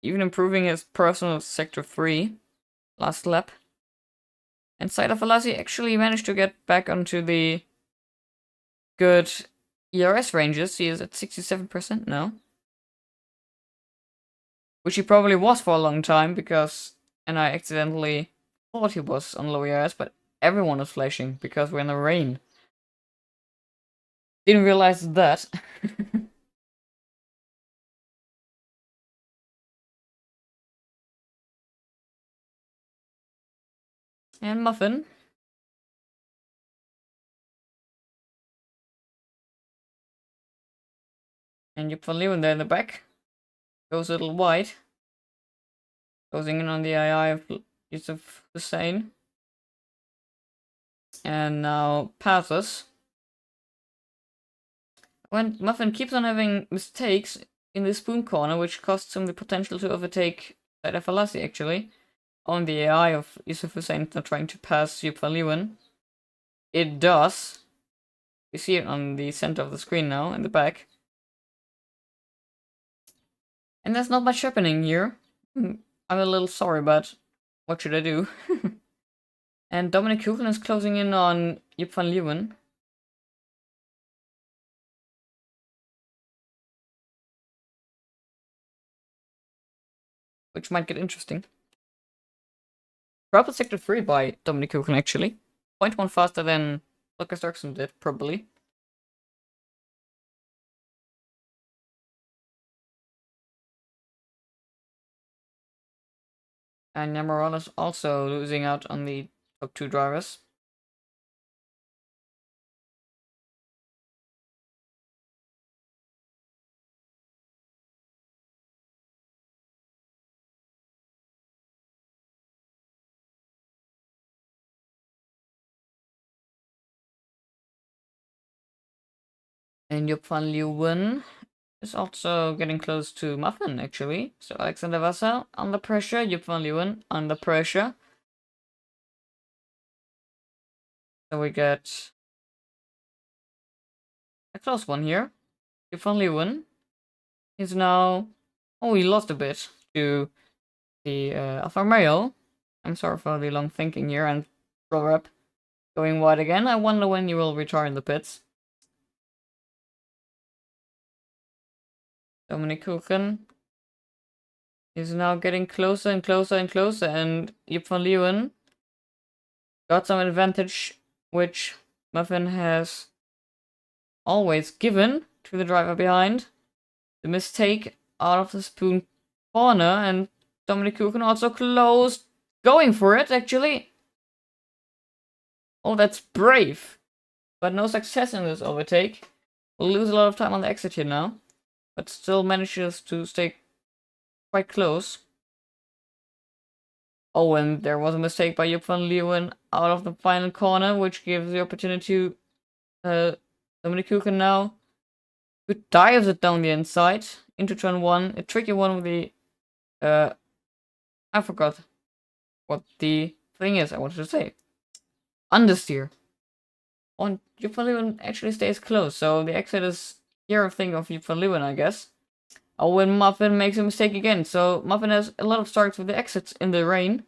Even improving his personal sector 3 last lap. And side of Alassi actually managed to get back onto the good ERS ranges. He is at 67% now. Which he probably was for a long time, because... And I accidentally thought he was on low ERS, but everyone was flashing, because we're in the rain. Didn't realize that. And Muffin. And Joep van Leeuwen there in the back. Goes a little wide. Closing in on the AI of Yusuf Hussein. And now passes. When Muffin keeps on having mistakes in the spoon corner, which costs him the potential to overtake Said Alassi actually. On the AI of Yusuf Hussein not trying to pass Joep van Leeuwen. It does. You see it on the center of the screen now, in the back. And there's not much happening here. I'm a little sorry, but what should I do? And Dominic Kuchen is closing in on Joep van Leeuwen. Which might get interesting. Probably sector 3 by Dominic Kuchen actually. 0.1 faster than Lucas Dirksen did, probably. And Yamaron is also losing out on the top 2 drivers. And Joep van Leeuwen is also getting close to Muffin, actually. So Alexander Vassal under pressure, Joep van Leeuwen under pressure. So we get a close one here. Joep van Leeuwen is now... Oh, he lost a bit to the Alfa Romeo. I'm sorry for the long thinking here, and roll up going wide again. I wonder when you will retire in the pits. Dominic Kuchen is now getting closer and closer and closer, and Joep van Leeuwen got some advantage, which Muffin has always given to the driver behind. The mistake out of the spoon corner, and Dominic Kuchen also close, going for it actually. Oh, that's brave, but no success in this overtake. We'll lose a lot of time on the exit here now, but still manages to stay quite close. Oh, and there was a mistake by Joep van Leeuwen out of the final corner, which gives the opportunity to Dominic Kuchen now, who dives it down the inside into turn 1. A tricky one with the... I forgot what the thing is I wanted to say. Understeer. And Joep van Leeuwen actually stays close, so the exit is here a thing of Joep van Leeuwen, I guess. Oh, and Muffin makes a mistake again, so Muffin has a lot of starts with the exits in the rain.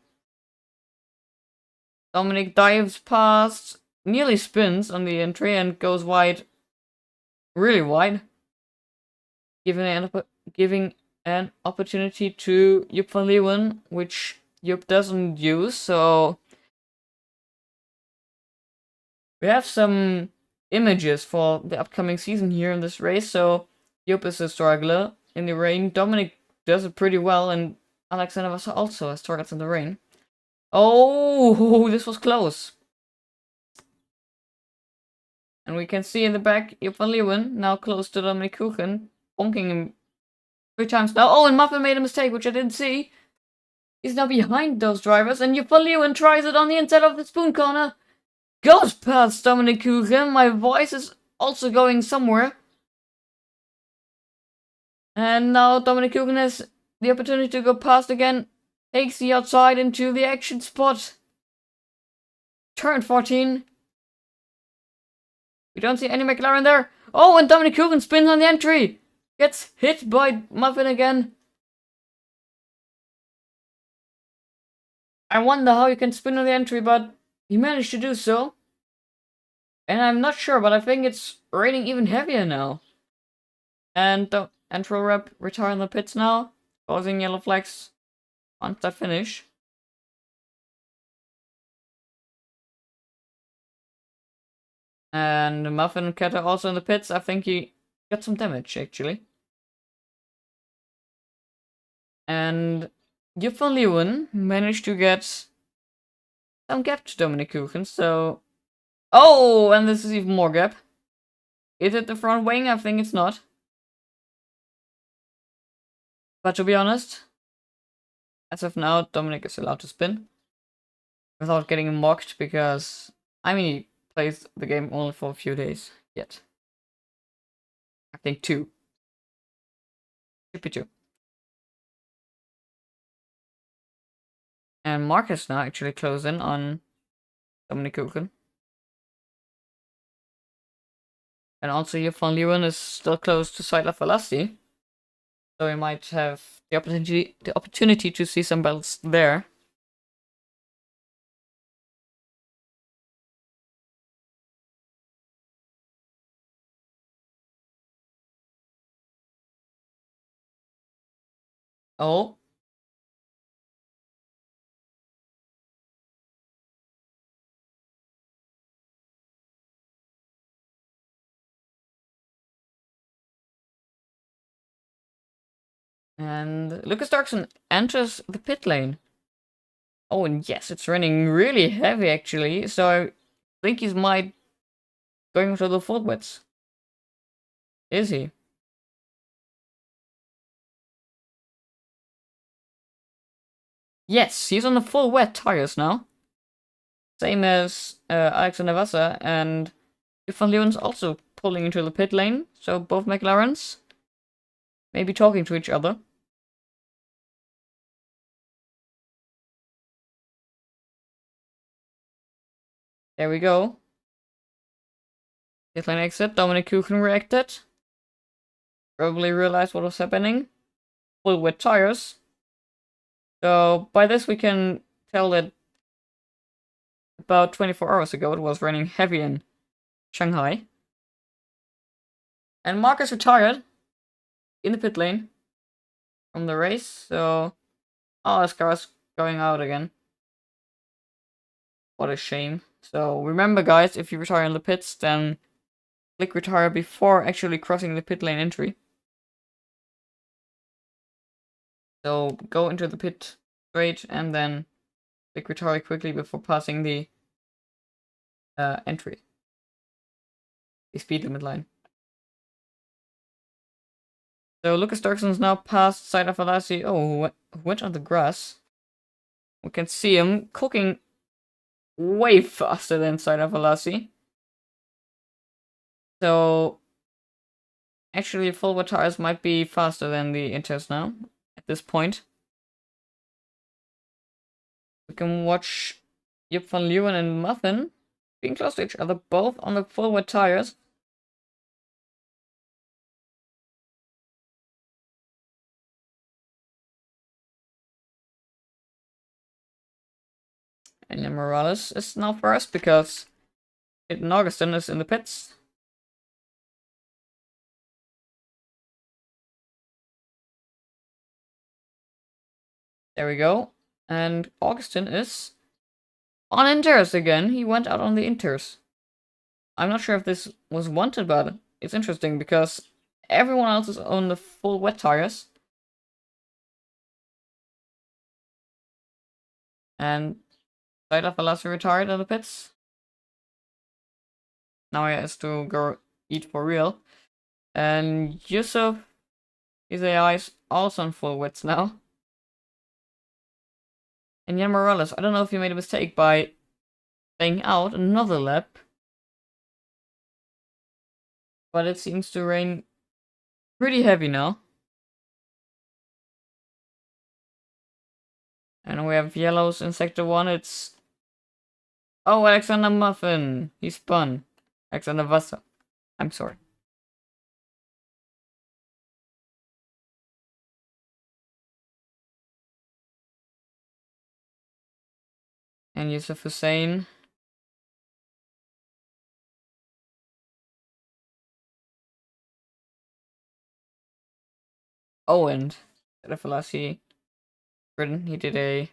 Dominic dives past, nearly spins on the entry and goes wide, really wide, giving an opportunity to Joep van Leeuwen, which Joep doesn't use, so we have some images for the upcoming season here in this race. So Joep is a struggler in the rain. Dominic does it pretty well, and Alexander Vassal also has targets in the rain. Oh, this was close. And we can see in the back Joep van Leeuwen now close to Dominic Kuchen, bonking him 3 times now. Oh, and Muffin made a mistake, which I didn't see. He's now behind those drivers, and Yupaliu tries it on the inside of the spoon corner. Goes past Dominic Kuchen. My voice is also going somewhere. And now Dominic Kuchen has the opportunity to go past again. Takes the outside into the action spot. Turn 14. We don't see any McLaren there. Oh, and Dominic Kuchen spins on the entry. Gets hit by Muffin again. I wonder how you can spin on the entry, but he managed to do so. And I'm not sure, but I think it's raining even heavier now. And the entry rep retire in the pits now, causing yellow flags once that finish. And Muffin Ketter also in the pits. I think he got some damage actually. And Jupp van Leeuwen managed to get some gap to Dominic Kuchen, so... Oh, and this is even more gap. Is it the front wing? I think it's not. But to be honest, as of now, Dominic is allowed to spin without getting mocked because, I mean, he plays the game only for a few days yet. I think 2. Should be 2. And Marcus now actually close in on Dominic Kuchen. And also Jupp van Leeuwen is still close to Saila Falassi. So we might have the opportunity to see some battles there. Oh. And Lucas Darkson enters the pit lane. Oh, and yes, it's running really heavy actually, so I think he's might going for the full wets. Is he? Yes, he's on the full wet tires now. Same as Alexander Wasser, and Van Leeuwen's also pulling into the pit lane, so both McLarens may be talking to each other. There we go. Pit lane exit, Dominic Kuchen reacted. Probably realized what was happening. Full wet tires. So by this we can tell that about 24 hours ago it was raining heavy in Shanghai. And Marcus retired in the pit lane from the race, so... Oh, his car is going out again. What a shame. So remember guys, if you retire in the pits, then click retire before actually crossing the pit lane entry. So go into the pit straight and then click retire quickly before passing the entry. The speed limit line. So Lucas Dirkson's now past Saida Falassi. Oh, who went on the grass. We can see him cooking way faster than Saida Falassi. So actually full wet tires might be faster than the Inters now at this point. We can watch Jupp van Leeuwen and Muffin being close to each other, both on the full wet tires. And Morales is now first because Hayden Augustin is in the pits. There we go. And Augustin is on Inters again. He went out on the Inters. I'm not sure if this was wanted, but it's interesting because everyone else is on the full wet tires. And Saida Falassi retired in the pits. Now he has to go eat for real. And Yusuf His AI is also on full width now. And Jan Morales, I don't know if you made a mistake by staying out another lap. But it seems to rain pretty heavy now. And we have yellows in sector 1. It's... Oh, Alexander Muffin. He spun. Alexander Wasser. I'm sorry. And Yusuf Hussein. Oh, and Selassie Britain, he did a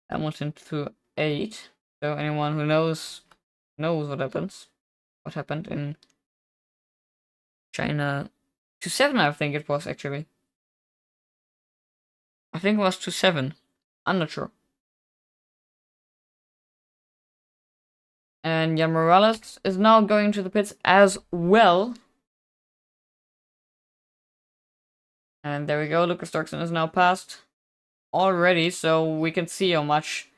Hamilton to 8. So anyone who knows what happened in China to 7, I think it was actually. I think it was to 7. I'm not sure. And Jan Morales is now going to the pits as well. And there we go, Lucas Dirksen is now passed already, so we can see how much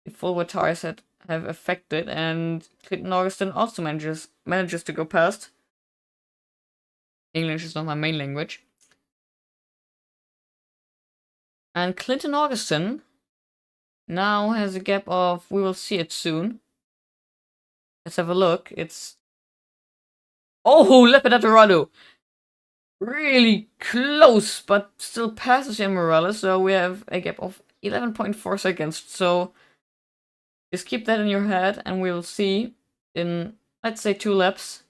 the forward tires have affected, and Clinton Augustin also manages to go past. English is not my main language. And Clinton Augustin now has a gap of, we will see it soon. Let's have a look. It's... Oh, Lepidotterado! Really close, but still passes Jan Morales, so we have a gap of 11.4 seconds. So just keep that in your head, and we'll see in, let's say, 2 laps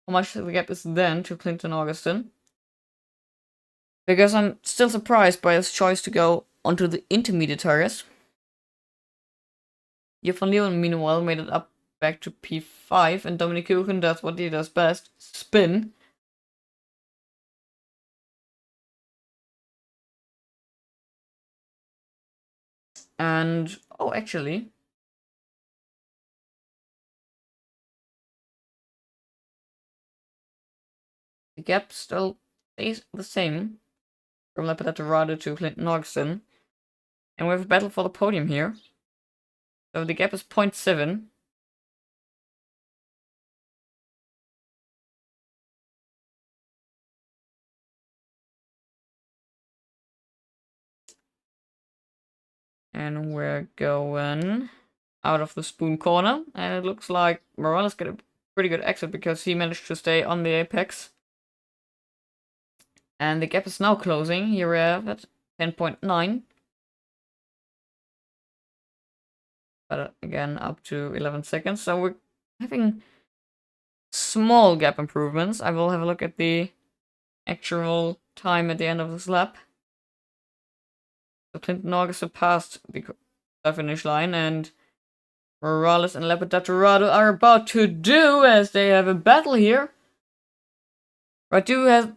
how much the gap is then to Clinton Augustin. Because I'm still surprised by his choice to go onto the intermediate tires. Joep van Leeuwen, meanwhile, made it up back to P5, and Dominic Hugen does what he does best, spin. And, oh, actually, the gap still stays the same from Lepidotterado to Clinton Augustin. And we have a battle for the podium here. So the gap is 0.7. And we're going out of the spoon corner. And it looks like Morales got a pretty good exit because he managed to stay on the apex. And the gap is now closing. Here we have it, 10.9. But again, up to 11 seconds. So we're having small gap improvements. I will have a look at the actual time at the end of this lap. So Clinton Augustin passed the finish line, and Morales and Lepidotterado are about to do as they have a battle here. Radu has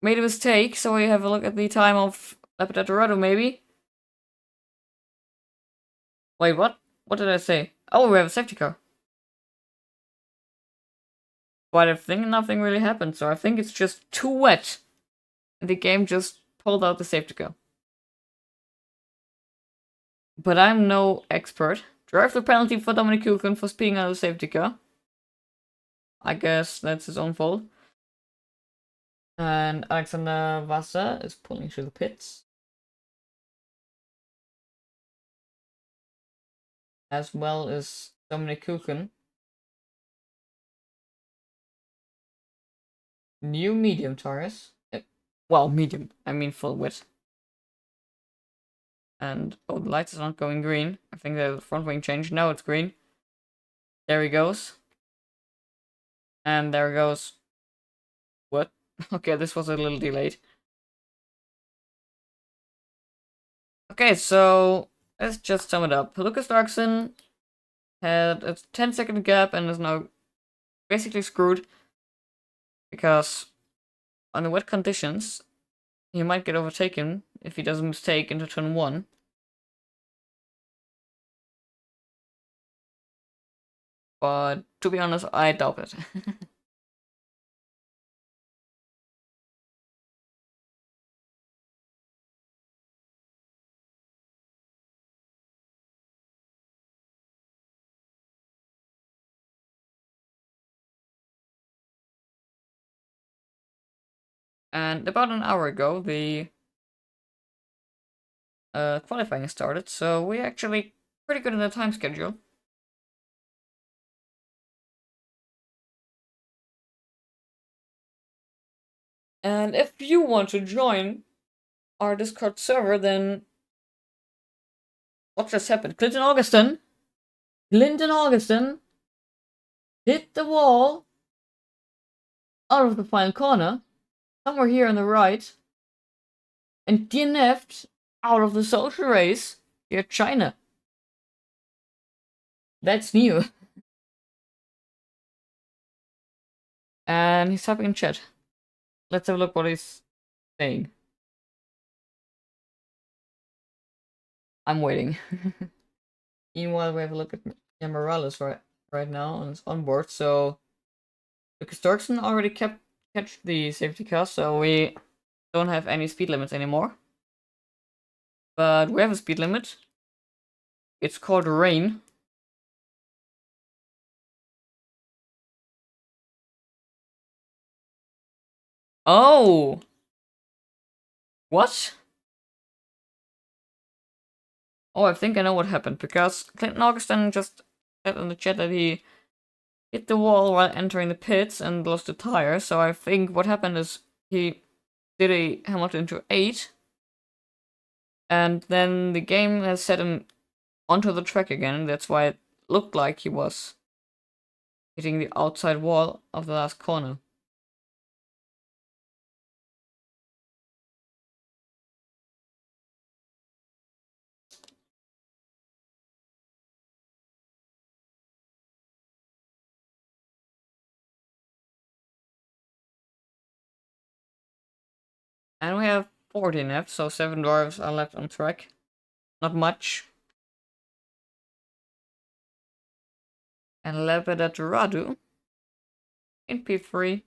made a mistake, so we have a look at the time of Lepidotterado, maybe. Wait, what? What did I say? Oh, we have a safety car. But I think nothing really happened, so I think it's just too wet. And the game just pulled out the safety car. But I'm no expert. Driver penalty for Dominic Hugen for speeding out of the safety car. I guess that's his own fault. And Alexander Wasser is pulling through the pits. As well as Dominic Hugen. New medium tires. Well, medium. I mean full width. And, oh, the lights are not going green. I think the front wing changed. Now it's green. There he goes. And there goes... What? Okay, this was a little delayed. Okay, so let's just sum it up. Lucas Dirksen had a 10-second gap and is now basically screwed. Because on the wet conditions, he might get overtaken if he does a mistake into turn 1. But to be honest, I doubt it. And about an hour ago, the qualifying started, so we're actually pretty good in the time schedule. And if you want to join our Discord server, then what just happened? Clinton Augustin hit the wall out of the final corner, somewhere here on the right, and DNF'd out of the social race via China. That's new. And he's typing in chat. Let's have a look what he's saying. I'm waiting. Meanwhile, we have a look at Morales right now on his onboard. So Lucas Dirksen already catch the safety car, so we don't have any speed limits anymore. But we have a speed limit. It's called rain. Oh! What? Oh, I think I know what happened, because Clinton Augustin just said in the chat that he hit the wall while entering the pits and lost the tire, so I think what happened is he did a Hamilton into 8, and then the game has set him onto the track again. That's why it looked like he was hitting the outside wall of the last corner. And we have 14 left, so 7 drivers are left on track. Not much. And Lebedet Radu in P3.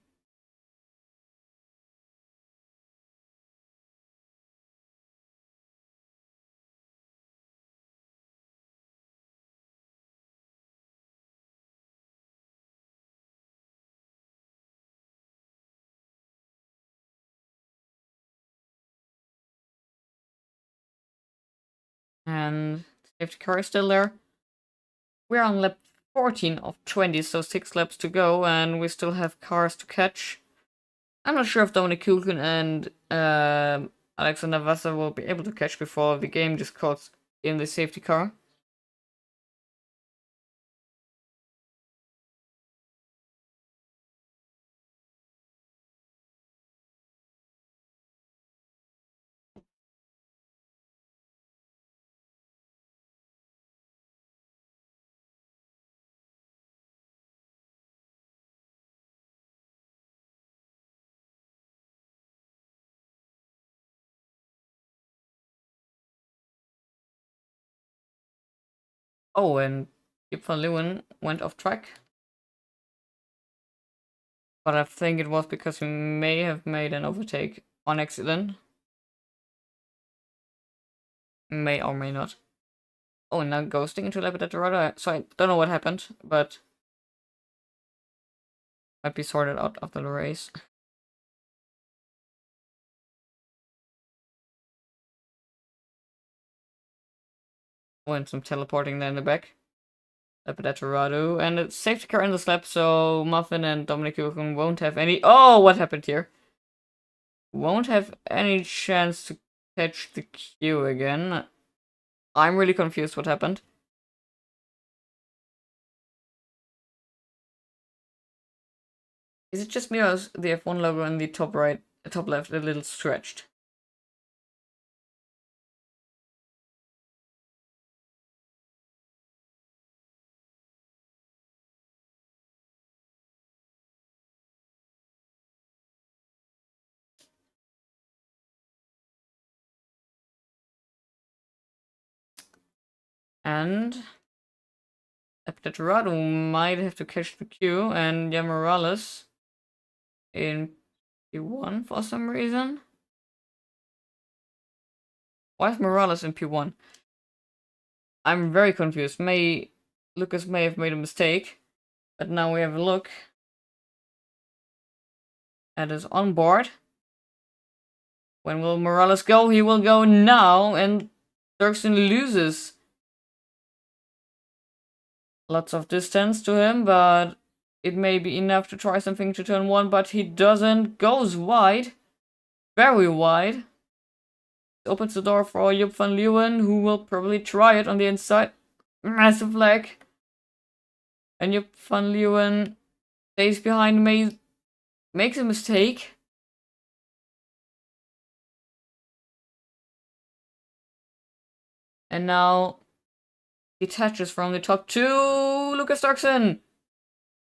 And safety car is still there. We're on lap 14 of 20, so 6 laps to go, and we still have cars to catch. I'm not sure if Dominic Kulkin and Alexander Wasser will be able to catch before the game just calls in the safety car. Oh, and Kip van Leeuwen went off track. But I think it was because he may have made an overtake on accident. May or may not. Oh, and now ghosting into Lebedet Dorado. So I don't know what happened, but might be sorted out after the race. Oh, and some teleporting there in the back. Lebedet Dorado. And it's safety car in the slap, so Muffin and Dominic Hugen won't have any. Oh, what happened here? Won't have any chance to catch the queue again. I'm really confused what happened. Is it just me or is the F1 logo in the top right, top left a little stretched? And Eptetorado might have to catch the queue, and Morales in P1 for some reason. Why is Morales in P1? I'm very confused. Lucas may have made a mistake, but now we have a look at his onboard. When will Morales go? He will go now, and Dirksen loses lots of distance to him, but it may be enough to try something to turn 1, but he doesn't. Goes wide. Very wide. Opens the door for Joop van Leeuwen, who will probably try it on the inside. Massive leg. And Joop van Leeuwen stays behind me, makes a mistake. And now detaches from the top 2. Lucas Dirksen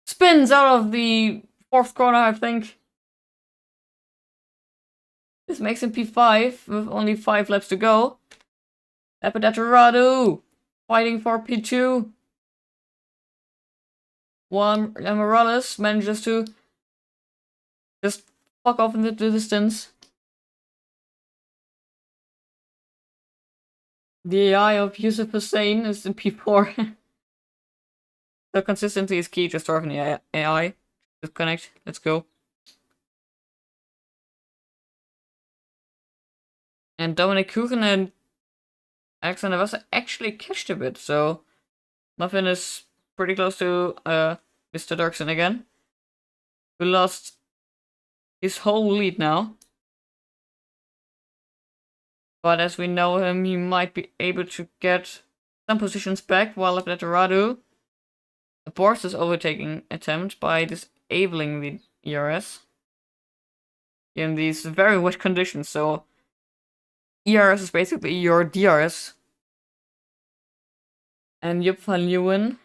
spins out of the 4th corner, I think. This makes him P5 with only 5 laps to go. Radu fighting for P2. Juan Morales manages to just fuck off into the distance. The AI of Yusuf Hussein is in P4. So consistency is key, just starting the AI. Disconnect, let's go. And Dominic Kuchen and Alexander Wasser actually catched a bit, so Muffin is pretty close to Mr. Dirksen again, who lost his whole lead now. But as we know him, he might be able to get some positions back while Radu aborts this overtaking attempt by disabling the ERS in these very wet conditions. So ERS is basically your DRS. And Joop van Leeuwen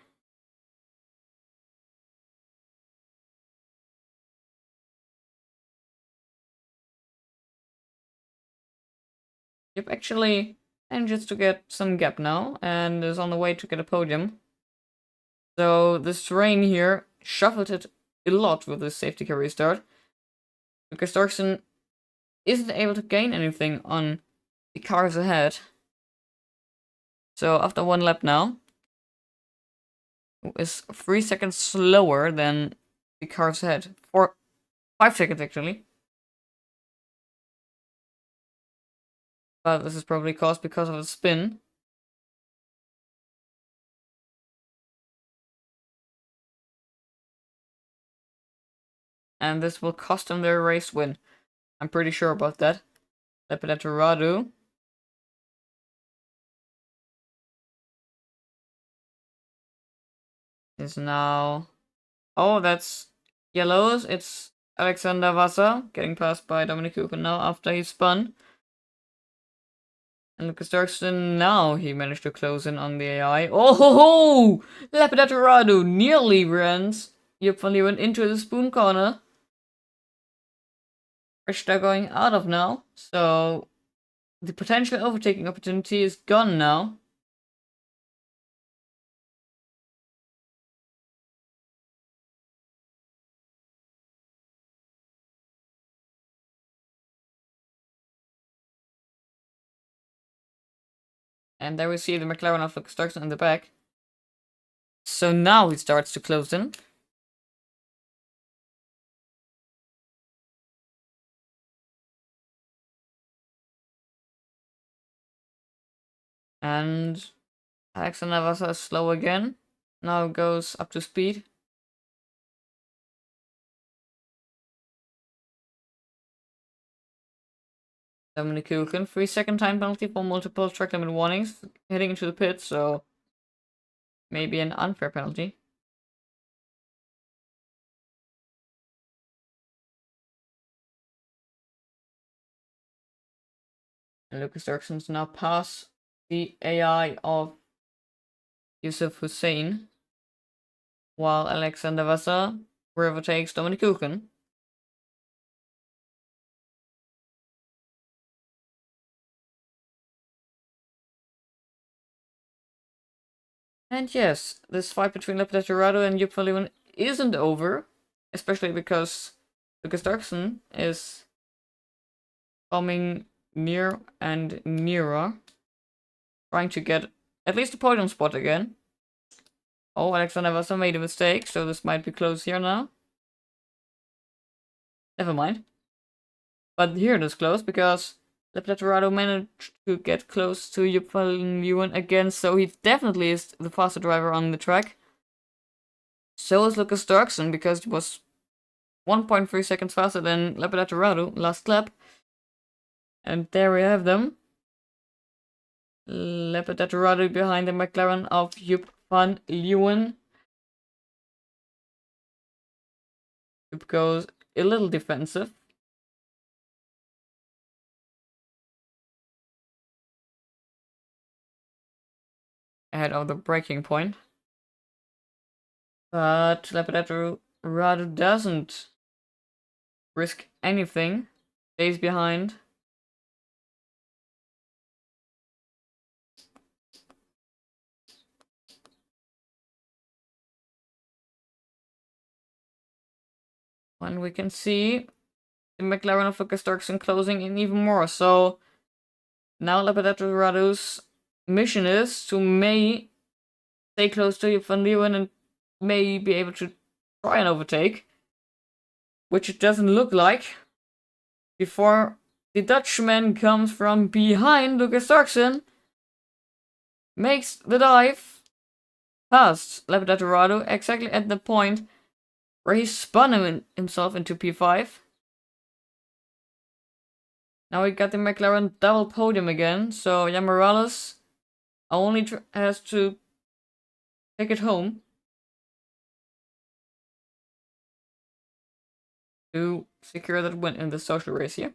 actually manages to get some gap now and is on the way to get a podium. So this rain here shuffled it a lot with this safety car restart, because Dirksen isn't able to gain anything on the cars ahead. So after 1 lap now, is 3 seconds slower than the cars ahead. 5 seconds actually. But this is probably caused because of a spin. And this will cost him their race win. I'm pretty sure about that. Radu is now... Oh, that's yellows. It's Alexander Wasser getting passed by Dominic Kuchen now after he spun. And Lucas Dirksen, now he managed to close in on the AI. Oh ho ho! Radu nearly runs Joop van Leeuwen into the spoon corner. Which they're going out of now. So the potential overtaking opportunity is gone now. And there we see the McLaren of Lucas Dirksen in the back. So now he starts to close in. And Alexander Wasser is slow again. Now goes up to speed. Dominic Kuchen, 3-second time penalty for multiple track limit warnings, heading into the pit, so maybe an unfair penalty. And Lucas Dirksen's now past the AI of Yusuf Hussein, while Alexander Wasser overtakes Dominic Kuchen. And yes, this fight between Radu and Joop van Leeuwen isn't over, especially because Lucas Dirksen is coming near and nearer, trying to get at least a podium spot again. Oh, Alexander Wasser made a mistake, so this might be close here now. Never mind. But here it is close, because Lepedatorado managed to get close to Joep van Leeuwen again, so he definitely is the faster driver on the track. So is Lucas Dirksen, because he was 1.3 seconds faster than Lepedatorado last lap. And there we have them. Lepedatorado behind the McLaren of Joep van Leeuwen. Joep goes a little defensive. Ahead of the braking point. But Lepedatorado doesn't risk anything. Stays behind. And we can see the McLaren of Lucas Dirksen closing in even more. So now Lepedatoro's mission is to stay close to Joep van Leeuwen and may be able to try and overtake, which it doesn't look like, before the Dutchman comes from behind Lucas Dirksen, makes the dive past Lepedatorado exactly at the point where he spun himself into P5. Now we got the McLaren double podium again, so Jan Morales only has to take it home to secure that win in the social race here.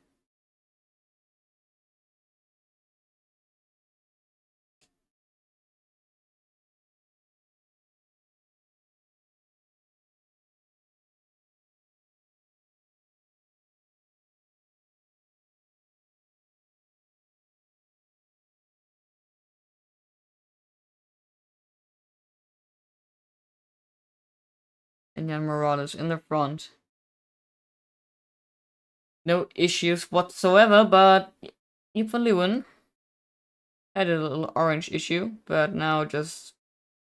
And Jan Morales in the front. No issues whatsoever, but Joep van Leeuwen had a little orange issue, but now just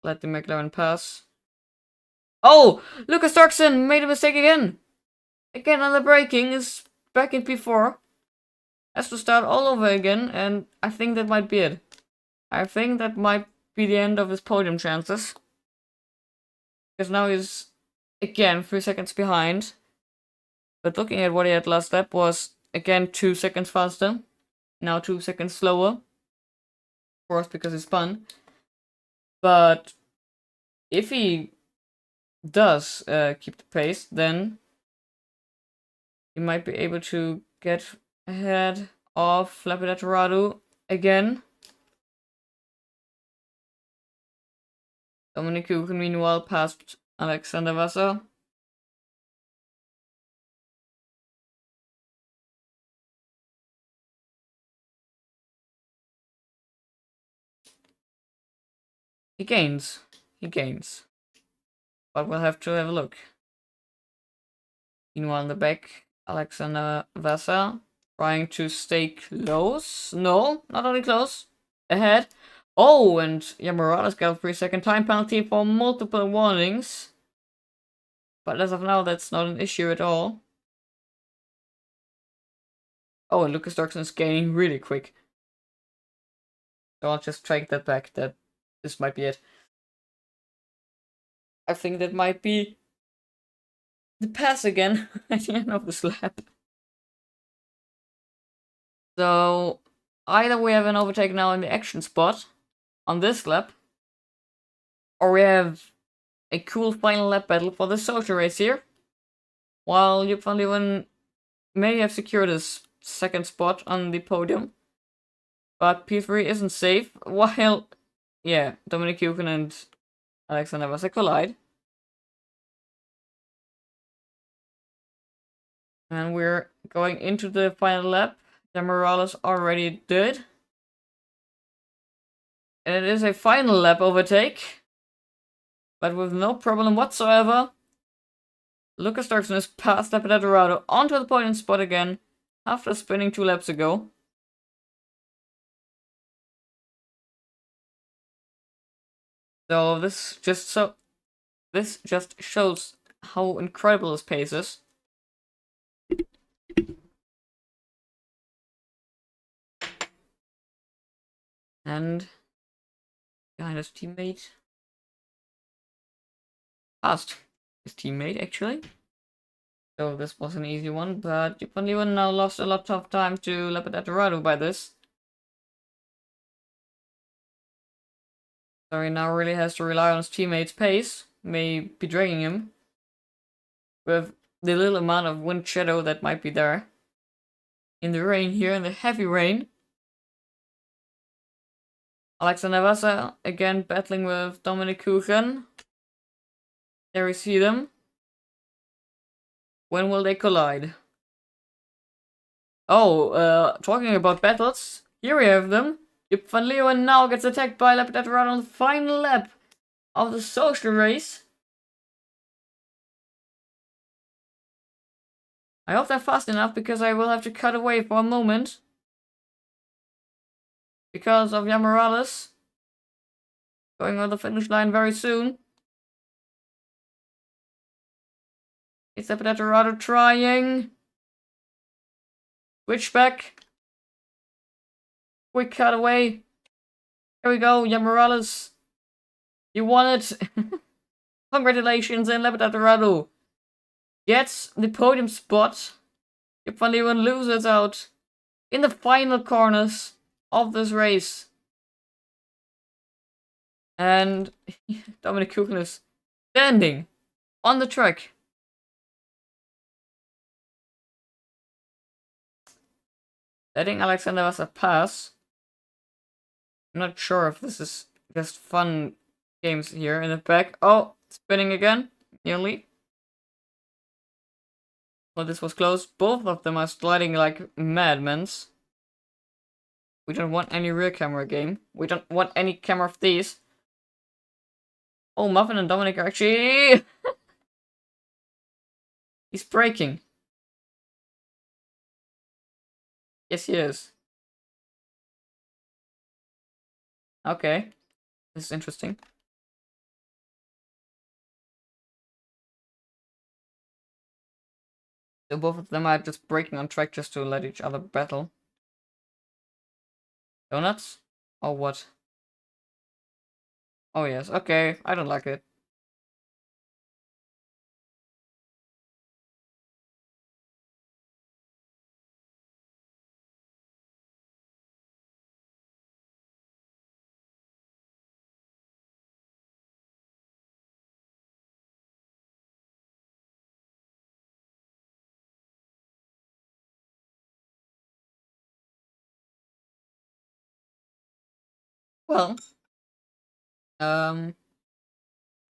let the McLaren pass. Oh! Lucas Dirksen made a mistake again! Again on the braking, is back in P4. Has to start all over again, and I think that might be it. I think that might be the end of his podium chances. Because now he's again 3 seconds behind. But looking at what he had last lap was again 2 seconds faster. Now 2 seconds slower. Of course, because he spun. But if he does keep the pace, then he might be able to get ahead of Lepedatorado again. Dominic Hugen meanwhile passed Alexander Wasser. He gains. But we'll have to have a look. Meanwhile in the back, Alexander Wasser trying to stay close. No, not only close. Ahead. Oh, and Jan Morales got a 3-second time penalty for multiple warnings. But as of now, that's not an issue at all. Oh, and Lucas Dirksen is gaining really quick. So I'll just take that back. This might be it. I think that might be the pass again at the end of this lap. So either we have an overtake now in the action spot on this lap, or we have a cool final lap battle for the social race here, while Joep van Leeuwen may have secured his second spot on the podium, but P3 isn't safe, while, yeah, Dominic Hugen and Alexander Wasser collide. And we're going into the final lap. Jan Morales already did. And it is a final lap overtake. But with no problem whatsoever. Lucas Dirksen is past Lepedatorado onto the podium spot again after spinning 2 laps ago. So this just shows how incredible his pace is. And behind his teammate. Passed his teammate, actually. So this was an easy one, but Van Leeuwen now lost a lot of time to Leopard by this. So he now really has to rely on his teammate's pace, may be dragging him. With the little amount of wind shadow that might be there. In the rain here, in the heavy rain. Alexander Vasa again battling with Dominic Kuchen. There we see them. When will they collide? Oh, talking about battles, here we have them. Van Leeuwen now gets attacked by Leopard on the final lap of the social race. I hope they're fast enough because I will have to cut away for a moment. Because of Jan Morales going on the finish line very soon. It's Leopard trying. Switchback. Quick cutaway. Here we go, Jan Morales. You won it. Congratulations, and Leopard gets the podium spot. Van Leeuwen loses out in the final corners of this race. And Dominic Kuchen is standing on the track. Letting Alexander Vasa pass. I'm not sure if this is just fun games here in the back. Oh, spinning again. Nearly. Well, this was close. Both of them are sliding like madmen. We don't want any rear camera game. We don't want any camera of these. Oh, Muffin and Dominic are actually... He's braking. Yes, he is. Okay. This is interesting. So both of them are just braking on track just to let each other battle. Donuts? Or what? Oh yes, okay. I don't like it. Well,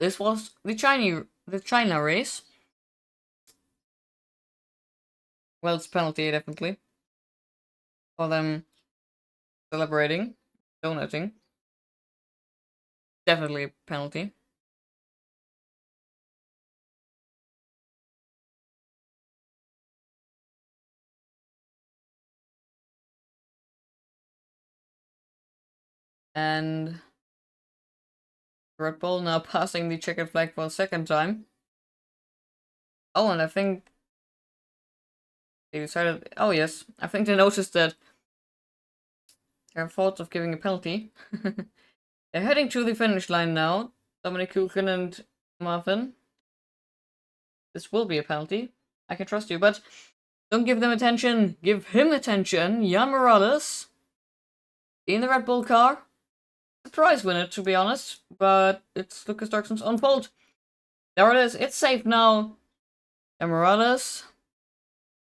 this was the China race. Well, it's penalty definitely for them celebrating, donating. Definitely a penalty. And Red Bull now passing the checkered flag for a second time. Oh, and I think they decided... Oh, yes. I think they noticed that there are thoughts of giving a penalty. They're heading to the finish line now. Dominic Kuchen and Marvin. This will be a penalty. I can trust you, but don't give them attention. Give him attention. Jan Morales in the Red Bull car. Surprise winner, to be honest, but it's Lucas Dirksen's own fault. There it is. It's safe now. Jan Morales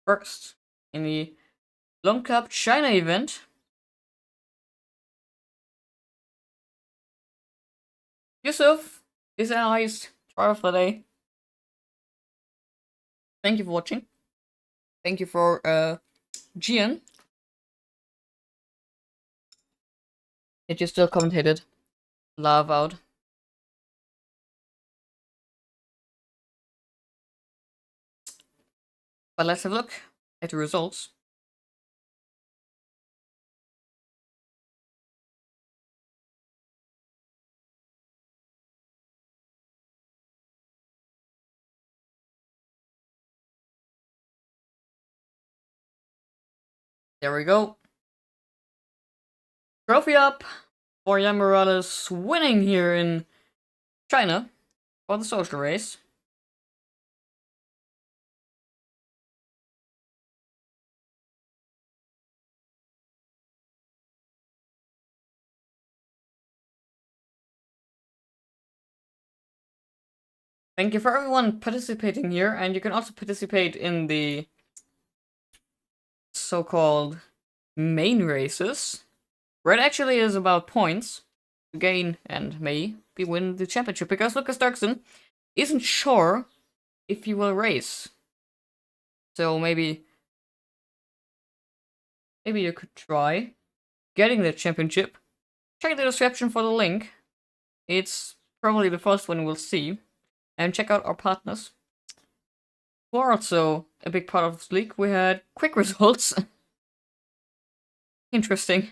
first in the Lom Cup China event. Yusuf is our highest driver of the day. Thank you for watching. Thank you for Gian. Did you still commentated? Love out. But let's have a look at the results. There we go. Trophy up. for Jan Morales winning here in China for the social race. Thank you for everyone participating here, and you can also participate in the so-called main races, where it actually is about points to gain and maybe win the championship, because Lucas Dirksen isn't sure if he will race. So maybe you could try getting the championship. Check the description for the link. It's probably the first one we'll see. And check out our partners, who are also a big part of this league. We had quick results. Interesting.